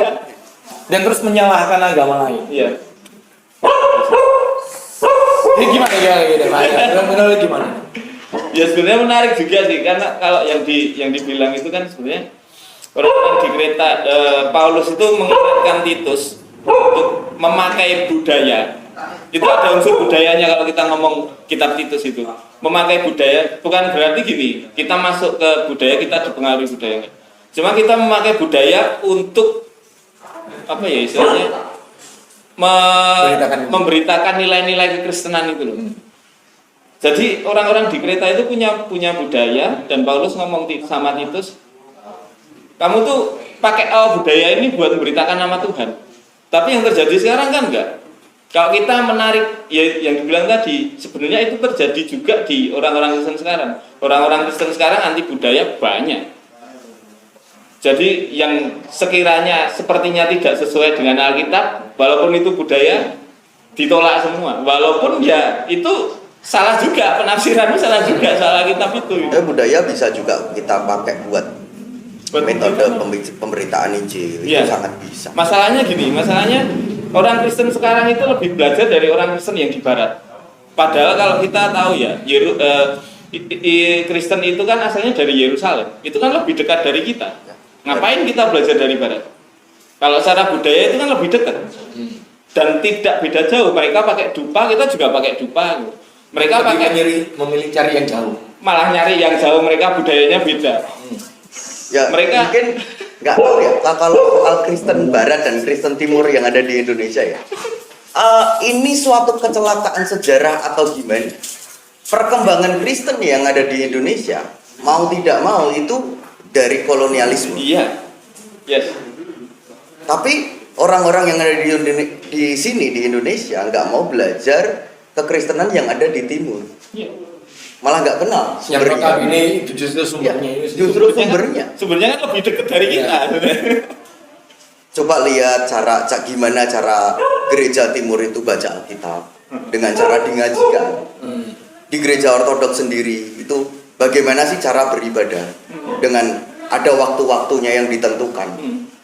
dan terus menyalahkan agama lain. Iya. Ini gimana benar gimana? Ya sebenarnya menarik juga sih, karena kalau yang dibilang itu kan sebenarnya orang di Kreta, Paulus itu mengingatkan Titus untuk memakai budaya. Itu ada unsur budayanya kalau kita ngomong kitab Titus itu. Memakai budaya bukan berarti gini, kita masuk ke budaya, kita dipengaruhi budaya. Cuma kita memakai budaya untuk apa ya istilahnya? Memberitakan nilai-nilai kekristenan itu loh. Jadi orang-orang di Kreta itu punya budaya, dan Paulus ngomong sama Titus, kamu tuh pakai budaya ini buat memberitakan nama Tuhan. Tapi yang terjadi sekarang kan enggak. Kalau kita menarik ya yang dibilang tadi, sebenarnya itu terjadi juga di orang-orang Kristen sekarang. Orang-orang Kristen sekarang anti budaya banyak. Jadi yang sekiranya sepertinya tidak sesuai dengan Alkitab, walaupun itu budaya, ditolak semua. Walaupun ya itu salah juga, penafsirannya salah juga soal Alkitab itu. Budaya bisa juga kita pakai buat metode pemberitaan Injil. Ya. Itu sangat bisa. Masalahnya gini, orang Kristen sekarang itu lebih belajar dari orang Kristen yang di Barat. Padahal kalau kita tahu ya, Kristen itu kan asalnya dari Yerusalem. Itu kan lebih dekat dari kita. Ngapain kita belajar dari Barat? Kalau secara budaya itu kan lebih dekat. Dan tidak beda jauh. Mereka pakai dupa, kita juga pakai dupa. Mereka memilih cari yang jauh. Malah nyari yang jauh, mereka budayanya beda. Ya, Mereka nggak tahu ya kalau soal Kristen Barat dan Kristen Timur yang ada di Indonesia ya. Ini suatu kecelakaan sejarah atau gimana? Perkembangan Kristen yang ada di Indonesia mau tidak mau itu dari kolonialisme. Iya. Yes. Tapi orang-orang yang ada di sini di Indonesia nggak mau belajar kekristenan yang ada di Timur. Iya. Malah nggak kenal Yang sumbernya. notabene itu justru sumbernya Ya, ini. justru sumbernya. Sumbernya kan lebih dekat dari kita. Coba lihat gimana cara gereja Timur itu baca Alkitab dengan cara dingajikan. Di gereja Ortodoks sendiri itu bagaimana sih cara beribadah dengan ada waktu-waktunya yang ditentukan.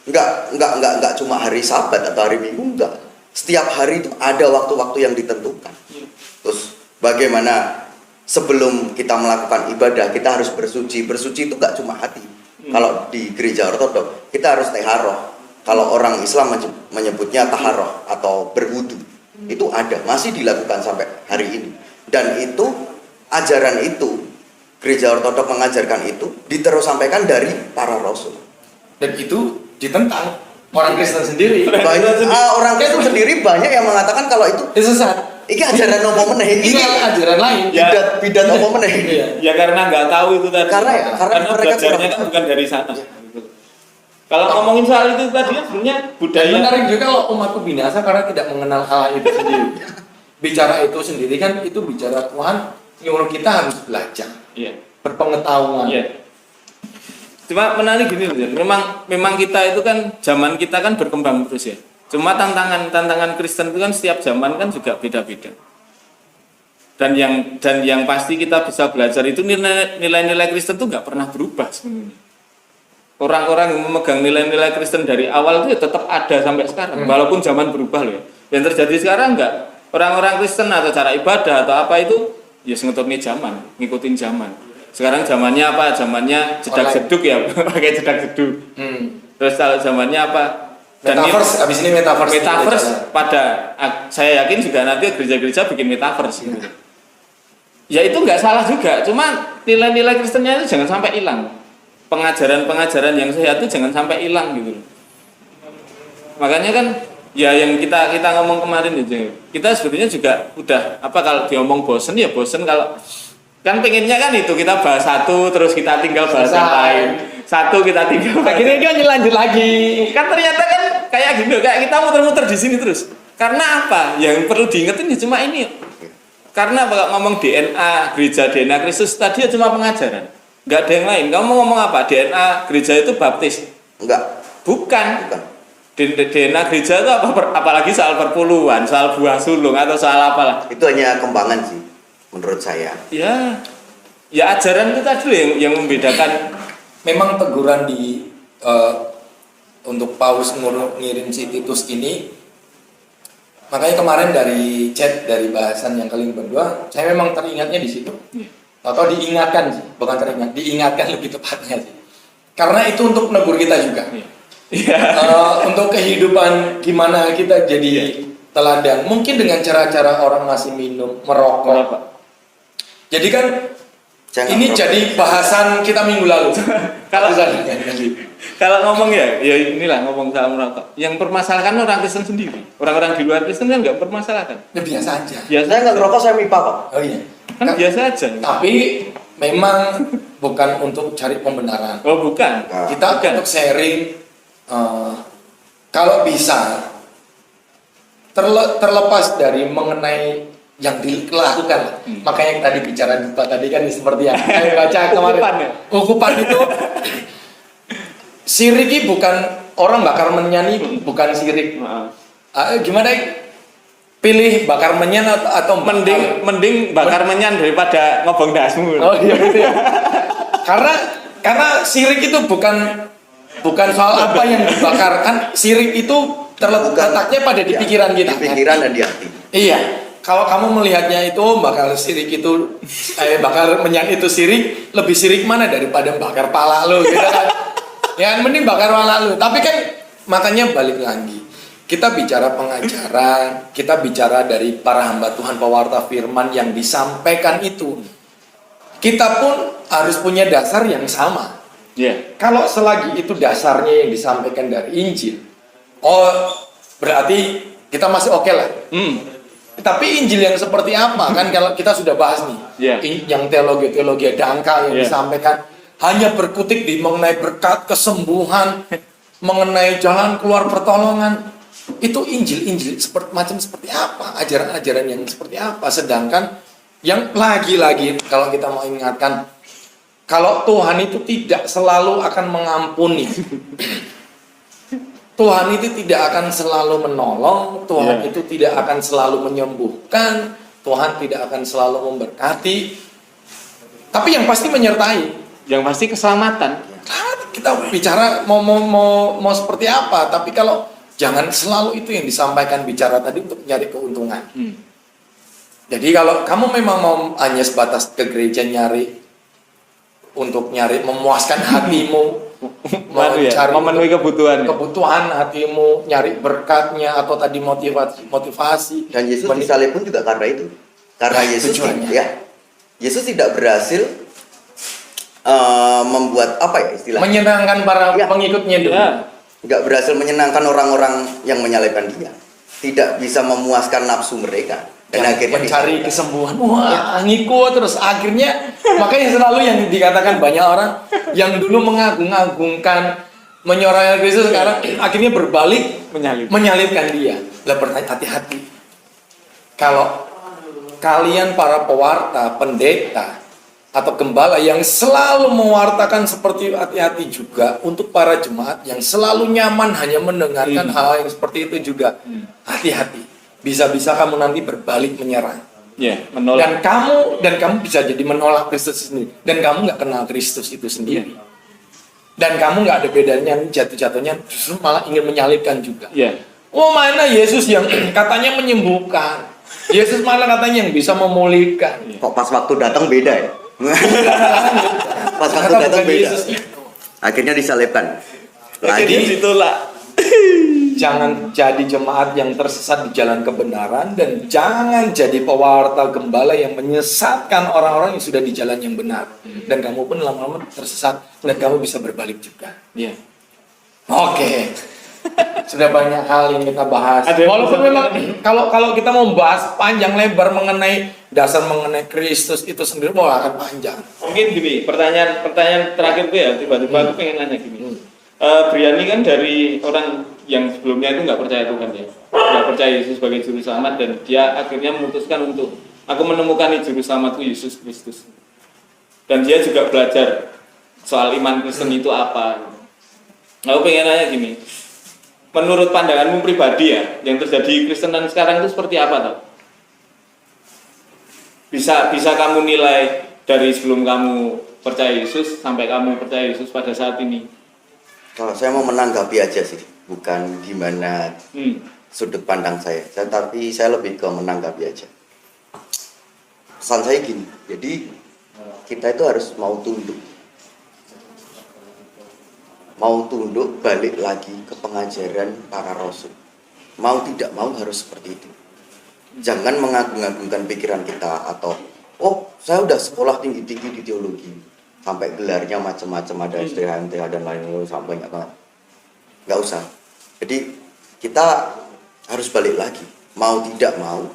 Enggak cuma hari Sabat atau hari Minggu, enggak. Setiap hari itu ada waktu-waktu yang ditentukan. Terus bagaimana sebelum kita melakukan ibadah kita harus bersuci. Bersuci itu enggak cuma hati. Kalau di gereja Ortodoks kita harus taharah. Kalau orang Islam menyebutnya taharah atau berwudu. Itu ada, masih dilakukan sampai hari ini. Dan itu ajaran itu gereja Ortodoks mengajarkan itu diterus sampaikan dari para rasul. Dan itu ditentang orang Kristen sendiri. Orang Kristen sendiri banyak yang mengatakan kalau itu Sesat. ini ajaran apa meneh Ini ajaran lain. bidat apa meneh. Iya. Ya karena nggak tahu itu tadi. Karena mereka belajarnya kurang kan tahu. bukan dari sana. Kalau ngomongin soal itu tadi kan sebenarnya budaya. Menarik juga kalau umatku binasa karena tidak mengenal hal itu sendiri. Bicara itu sendiri kan itu bicara Tuhan, nyuruh kita harus belajar, Iya. berpengetahuan. Iya. Cuma menarik gini loh, Jan. Memang kita itu kan zaman kita kan berkembang terus ya. Cuma tantangan Kristen itu kan setiap zaman kan juga beda-beda. Dan yang pasti kita bisa belajar itu nilai-nilai Kristen itu nggak pernah berubah sebenarnya. Orang-orang yang memegang nilai-nilai Kristen dari awal itu ya tetap ada sampai sekarang, walaupun zaman berubah loh ya. Yang terjadi sekarang enggak. Orang-orang Kristen atau cara ibadah atau apa itu ya ngetutnya zaman, ngikutin zaman. Sekarang zamannya apa? Zamannya jedak jeduk ya, pakai jedak jeduk. Terus kalau zamannya apa? Metaverse, abis ini metaverse. Pada saya yakin juga nanti gereja-gereja bikin metaverse gitu. Ya itu nggak salah juga, cuma nilai-nilai Kristennya itu jangan sampai hilang. Pengajaran-pengajaran yang sehat itu jangan sampai hilang gitu. Makanya kan ya yang kita ngomong kemarin itu, kita sebetulnya juga udah apa kalau diomong bosen ya bosen kalau kan pengennya kan itu kita bahas satu terus kita tinggal bahas yang lain. Satu kita tinggal. Akhirnya kan lanjut lagi. Kan ternyata kan kayak gitu, kayak kita muter-muter di sini terus. Karena apa? Yang perlu diingetin ya cuma ini. Karena kalau ngomong DNA gereja DNA Kristus tadi ya cuma pengajaran, nggak ada yang lain. Kamu ngomong apa? DNA gereja itu baptis? Enggak. Bukan. DNA gereja itu apalagi soal perpuluhan, soal buah sulung atau soal apalah. Itu hanya kembangan sih menurut saya. Ya ajaran itu tadi loh yang membedakan. Memang teguran untuk Paulus ngirim si Titus ini, makanya kemarin dari chat dari bahasan yang kalian berdua, saya memang teringatnya di situ. Atau diingatkan sih, bukan teringat, diingatkan lebih tepatnya sih. Karena itu untuk menegur kita juga. Untuk kehidupan gimana kita jadi teladan. Mungkin dengan cara-cara orang masih minum, merokok. Jadi kan ini jadi bahasan kita minggu lalu. Kalau ngomong ya inilah ngomong soal merokok. Yang permasalahkan orang Kristen sendiri. Orang-orang di luar Kristen kan nggak permasalahkan. Ya biasa aja. Biasa Saya nggak ngerokok, saya MIPA kok. Oh iya. kan biasa aja. Tapi memang bukan untuk cari pembenaran. Oh bukan. Kita Bukan. untuk sharing. Kalau bisa terlepas dari mengenai yang dilakukan, makanya yang tadi bicara Dupa tadi kan seperti yang saya baca kemarin. Ukupan ya? Ukupan itu sirik bukan orang bakar menyan itu bukan sirik. Gimana? Pilih bakar menyan atau Mending bakar menyan daripada ngobong dasmu. Oh iya gitu ya. karena sirik itu bukan soal apa yang dibakar, kan sirik itu terletaknya pada di pikiran kita. Di pikiran dan di hati. Iya. Kalau kamu melihatnya itu bakar sirik itu bakar menyan itu sirik, lebih sirik mana daripada bakar pala lu gitu kan. Ya mending bakar pala lu. Tapi kan makanya balik lagi. Kita bicara pengajaran, kita bicara dari para hamba Tuhan pewarta firman yang disampaikan itu. Kita pun harus punya dasar yang sama. Iya. Kalau selagi itu dasarnya yang disampaikan dari Injil, oh berarti kita masih oke lah. Tapi Injil yang seperti apa kan kalau kita sudah bahas nih, Iya. yang teologi dangkal yang Iya. disampaikan hanya berkutik di mengenai berkat, kesembuhan, mengenai jalan keluar pertolongan. Itu Injil seperti apa? Ajaran-ajaran yang seperti apa? Sedangkan yang lagi-lagi kalau kita mau ingatkan, kalau Tuhan itu tidak selalu akan mengampuni. Tuhan itu tidak akan selalu menolong, Tuhan Iya. itu tidak akan selalu menyembuhkan, Tuhan tidak akan selalu memberkati. Tapi yang pasti menyertai. Yang pasti keselamatan. Kita bicara mau seperti apa, tapi kalau jangan selalu itu yang disampaikan bicara tadi untuk nyari keuntungan. Jadi kalau kamu memang mau hanya sebatas ke gereja untuk nyari memuaskan hatimu, Waduh ya, cari memenuhi kebutuhan. kebutuhan hatimu, nyari berkatnya atau tadi motivasi. Dan Yesus disalib pun juga karena itu. Karena Yesus tujuannya. Yesus tidak berhasil membuat apa ya istilahnya? Menyenangkan para Ya. pengikutnya dulu. Ya. Nggak berhasil menyenangkan orang-orang yang menyalibkan dia. Tidak bisa memuaskan nafsu mereka. Dan Yang akhirnya mencari disalibkan. kesembuhan, wah ngikut terus akhirnya makanya selalu yang dikatakan banyak orang yang dulu mengagung-agungkan menyorakan Kristus sekarang akhirnya berbalik menyalibkan dia. Lah pertanyaan hati-hati. Kalau kalian para pewarta, pendeta atau gembala yang selalu mewartakan seperti hati-hati juga untuk para jemaat yang selalu nyaman hanya mendengarkan hal yang seperti itu juga hati-hati. Bisa-bisa kamu nanti berbalik menyerang. Ya, menolak. Dan kamu bisa jadi menolak Kristus sendiri. Dan kamu nggak kenal Kristus itu sendiri. Dan kamu nggak ada bedanya jatuh-jatuhnya justru malah ingin menyalibkan juga. Ya. Oh mana Yesus yang katanya menyembuhkan. Yesus malah katanya yang bisa memulihkan. Kok pas waktu datang beda ya? Pas waktu Ternyata datang bukan beda. Yesus itu. Akhirnya disalibkan. Jadi Lagi ditolak. Jangan jadi jemaat yang tersesat di jalan kebenaran dan jangan jadi pewarta gembala yang menyesatkan orang-orang yang sudah di jalan yang benar. Dan kamu pun lama-lama tersesat dan kamu bisa berbalik juga. Ya. Oke. Sudah banyak hal yang kita bahas. Ada yang Walaupun bisa- memang kalau kita mau bahas panjang lebar mengenai dasar mengenai Kristus itu sendiri wah akan panjang. Mungkin gini, pertanyaan terakhir tuh ya, tiba-tiba aku pengen nanya gini. Briani kan dari orang yang sebelumnya itu nggak percaya Tuhan ya, nggak percaya Yesus sebagai juru selamat dan dia akhirnya memutuskan untuk aku menemukan juru selamatku Yesus Kristus. Dan dia juga belajar soal iman Kristen itu apa. Aku pengen nanya gini, menurut pandanganmu pribadi ya, yang terjadi Kristenan sekarang itu seperti apa tau? Bisa kamu nilai dari sebelum kamu percaya Yesus sampai kamu percaya Yesus pada saat ini? kalau saya mau menanggapi aja sih, bukan gimana sudut pandang saya, tapi saya lebih ke menanggapi aja. Pesan saya gini, jadi kita itu harus mau tunduk balik lagi ke pengajaran para rasul. Mau tidak mau harus seperti itu. Jangan mengagung-agungkan pikiran kita atau saya udah sekolah tinggi-tinggi di teologi sampai gelarnya macam-macam, ada STH, MTH dan lain-lain sampai banyak banget. Nggak usah. Jadi kita harus balik lagi, mau tidak mau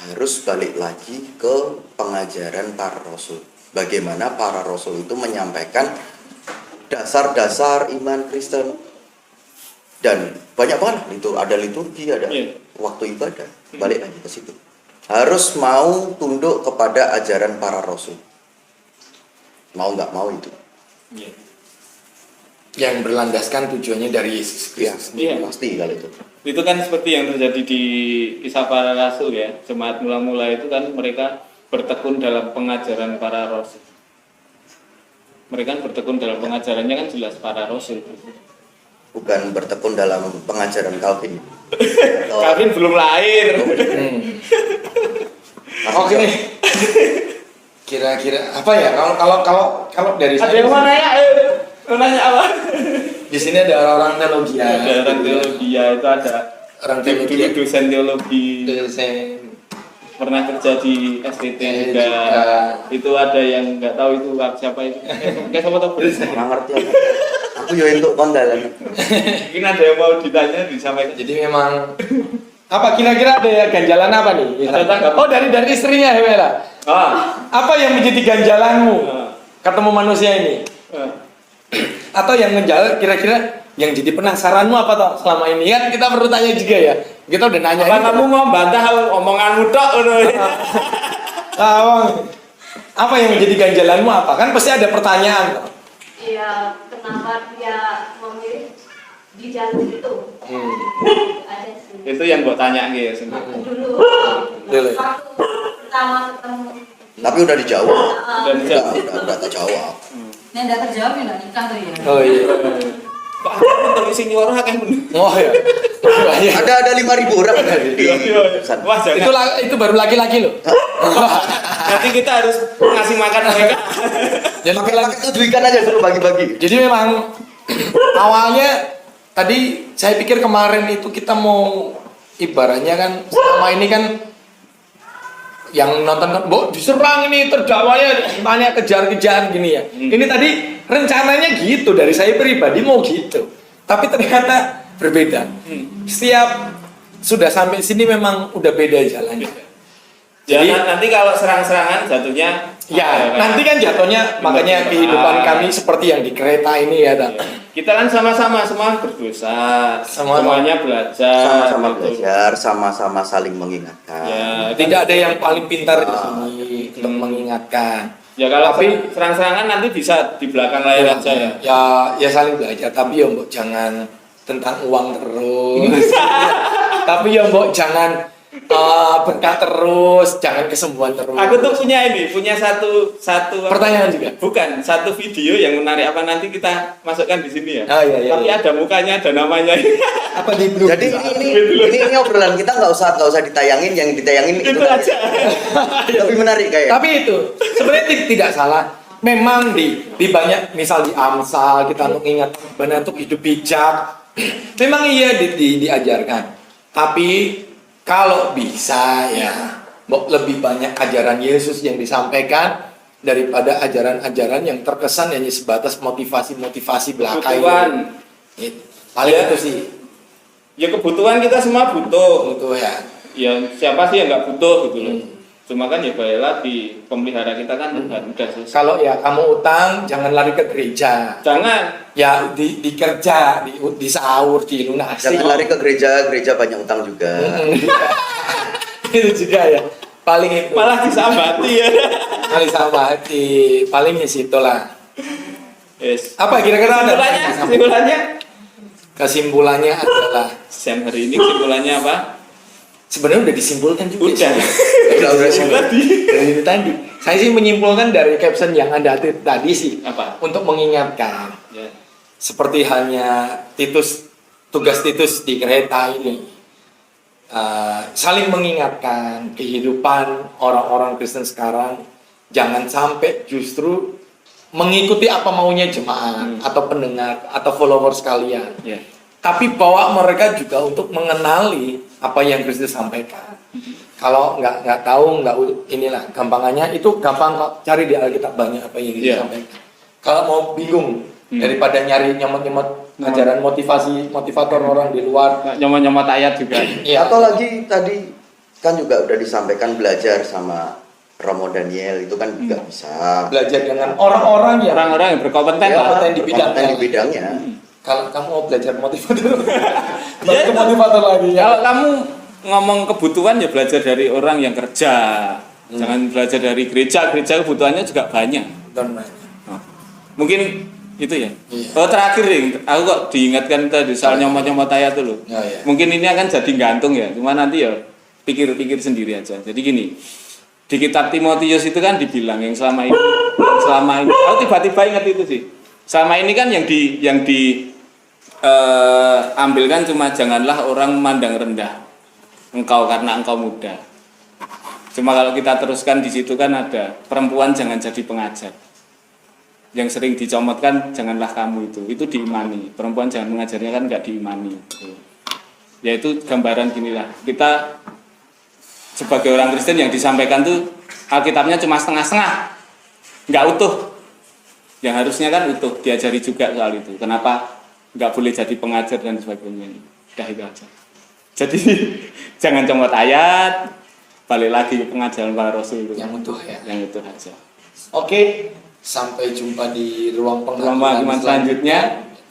harus balik lagi ke pengajaran para rasul. Bagaimana para rasul itu menyampaikan dasar-dasar iman Kristen. Dan banyak banget itu, ada liturgi, ada waktu ibadah. Balik lagi ke situ. Harus mau tunduk kepada ajaran para rasul. Mau nggak mau itu. Yang berlandaskan tujuannya dari Yesus Kristus. Iya. Pasti kalau itu. Itu kan seperti yang terjadi di kisah para rasul ya. Jemaat mula-mula itu kan mereka bertekun dalam pengajaran para rasul. Mereka bertekun dalam pengajarannya kan jelas para rasul. Bukan bertekun dalam pengajaran Calvin. Calvin belum lahir. Oke. Kira-kira apa ya kalau dari Ada yang mana ya? Mau nanya apa? Di sini ada orang-orang teologi ya. Ada orang teologi ya, itu ada Orang dulu teologi. dosen teologi. Dosen. pernah kerja di STT juga. juga. Itu ada yang nggak tahu itu siapa itu. Kayak siapa tahu? Nggak ngerti aku yo entuk kondalan. Mungkin ada yang mau ditanya disampaikan. Jadi memang Apa kira-kira ada ya ganjalan apa nih? Ada tanggapan. Oh dari istrinya Hewela. Apa yang menjadi ganjalanmu ketemu manusia ini? Atau yang menjal kira-kira yang jadi penasaranmu apa toh selama ini kan kita perlu tanya juga ya. Kita udah nanya. Apa kamu mau bantah omonganmu tok ngono? Apa yang menjadi ganjalanmu apa? Kan pasti ada pertanyaan. Iya, kenapa dia memilih di jalur itu? Ada sih. Itu yang gua tanya gitu. Dulu. Dulu. Waktu pertama ketemu. Tapi udah dijawab. Dan Udah terjawab. Nah, udah terjawab ya nggak nikah tuh ya? Oh iya. Pak isi nyuara akeh bener. Oh iya. Ada 5.000 orang di sana. Wah, jangan. Itu baru laki-laki loh. Nanti kita harus ngasih makan mereka. Jadi Pakai tujuh ikan aja suruh bagi-bagi. Jadi memang awalnya tadi saya pikir kemarin itu kita mau ibaratnya kan selama ini kan yang nonton diserang ini terdakwanya tanya kejar-kejaran gini ya. Ini tadi rencananya gitu dari saya pribadi mau gitu. Tapi ternyata berbeda. Setiap sudah sampai sini memang udah beda jalannya. Jadi Nanti kalau serang-serangan jatuhnya ya, nanti kan jatuhnya makanya kehidupan kami seperti yang di kereta ini ya, Tak. kita kan sama-sama semua berdosa, semuanya belajar, Sama-sama gitu. belajar, sama-sama saling mengingatkan. Ya, Tidak ada yang paling pintar di sini untuk mengingatkan. ya kalau Tapi- serang-serangan nanti bisa di belakang layar aja ya. Ya saling belajar, tapi ya mbok jangan tentang uang terus. Tapi ya mbok jangan berkah terus, jangan kesembuhan terus. Aku tuh punya satu Pertanyaan juga? Bukan, satu video yang menarik apa nanti kita masukkan di sini ya. Oh, iya. Tapi ada mukanya, ada namanya. Apa di blue? Jadi ini obrolan kita nggak usah ditayangin, yang ditayangin Itu aja. Lebih menarik kayak. Tapi itu sebenarnya tidak salah. Memang di banyak misal di Amsal kita untuk ingat benar untuk hidup bijak. Memang iya diajarkan. Tapi kalau bisa ya lebih banyak ajaran Yesus yang disampaikan daripada ajaran-ajaran yang terkesan hanya sebatas motivasi-motivasi belaka Kebutuhan. itu. Paling Ya. itu sih. Ya kebutuhan kita semua butuh. Itu ya. Ya siapa sih yang nggak butuh gitu loh. Cuma kan ya baiklah di pemelihara kita kan udah selesai. Kalau ya kamu utang jangan lari ke gereja. Jangan. Ya di kerja, di sahur, di lunasi. Jangan lari ke gereja banyak utang juga. Itu juga ya. Paling itu. Malah disambati ya. Paling sama hati. Paling di situ lah. Yes. Apa kira-kira ada? Kesimpulannya Kesimpulannya adalah siang hari ini kesimpulannya apa? sebenarnya udah disimpulkan juga. Udah. Udah Tadi. Dari itu tadi. Saya sih menyimpulkan dari caption yang Anda tadi sih Apa? untuk mengingatkan. Ya. Seperti halnya tugas Titus di kereta ini. Saling mengingatkan kehidupan orang-orang Kristen sekarang, jangan sampai justru mengikuti apa maunya jemaat atau pendengar atau followers kalian, Ya. tapi bawa mereka juga untuk mengenali apa yang Kristus sampaikan. Kalau nggak tahu, inilah gampangannya itu gampang kok, cari di Alkitab banyak apa yang Kristus Ya. sampaikan. Kalau mau bingung daripada nyari nyemot ajaran motivator orang di luar. Nyomot-nyomot ayat juga. Ya, Atau lagi tadi kan juga udah disampaikan belajar sama Romo Daniel itu kan juga bisa. belajar dengan orang-orang yang Orang-orang yang berkompeten Ya, lah. kompeten di bidangnya. kompeten di bidangnya. Kalau kamu mau belajar motivator, balik ke motivator lagi ya. Kalau kamu ngomong kebutuhan ya belajar dari orang yang kerja. Jangan belajar dari gereja. Gereja kebutuhannya juga banyak. Oh. Mungkin itu ya. Iya. Oh terakhir nih, aku kok diingatkan tadi soal nyomot-nyomot ayat tuh loh. Oh, iya. Mungkin ini akan jadi gantung ya. Cuma nanti ya pikir-pikir sendiri aja. Jadi gini. Di kitab Timotius itu kan dibilang yang selama ini aku tiba-tiba ingat itu sih. Selama ini kan yang ambilkan cuma janganlah orang memandang rendah engkau karena engkau muda. Cuma kalau kita teruskan di situ kan ada perempuan jangan jadi pengajar. Yang sering dicomotkan janganlah kamu itu diimani. Perempuan jangan mengajarnya kan nggak diimani. Yaitu gambaran ginilah. Kita sebagai orang Kristen yang disampaikan tuh Alkitabnya cuma setengah-setengah, nggak utuh. Yang harusnya kan utuh, diajari juga soal itu. Kenapa nggak boleh jadi pengajar dan sebagainya. Udah itu aja. Jadi jangan comot ayat, balik lagi ke pengajaran para rasul itu. Yang utuh ya. Yang utuh aja. Oke, sampai jumpa di ruang penghakiman Ruang selanjutnya.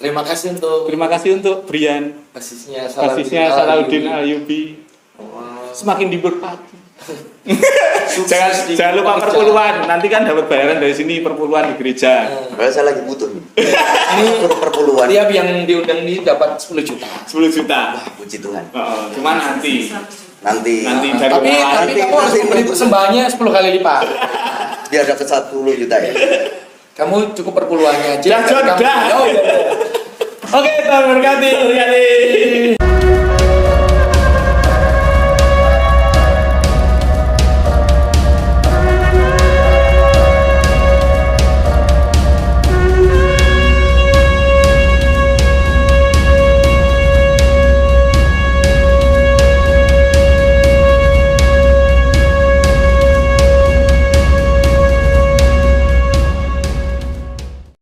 Terima kasih untuk Terima kasih untuk Brian, kasihnya Salahuddin Ayyubi. Semakin diberkati. jangan lupa perpuluhan. Nanti kan dapat bayaran dari sini perpuluhan di gereja. Padahal saya lagi butuh nih. Ini perpuluhan. Tiap yang diundang ini dapat 10 juta. 10 juta. Puji Tuhan. Cuma nanti Nanti dari Tapi mulai. kamu harus memberi persembahannya 10 kali lipat. biar dapat 10 juta ya. Kamu cukup perpuluhannya aja. Dah, John, Kamu- dah. Oh, iya. Oke, Tuhan berkati.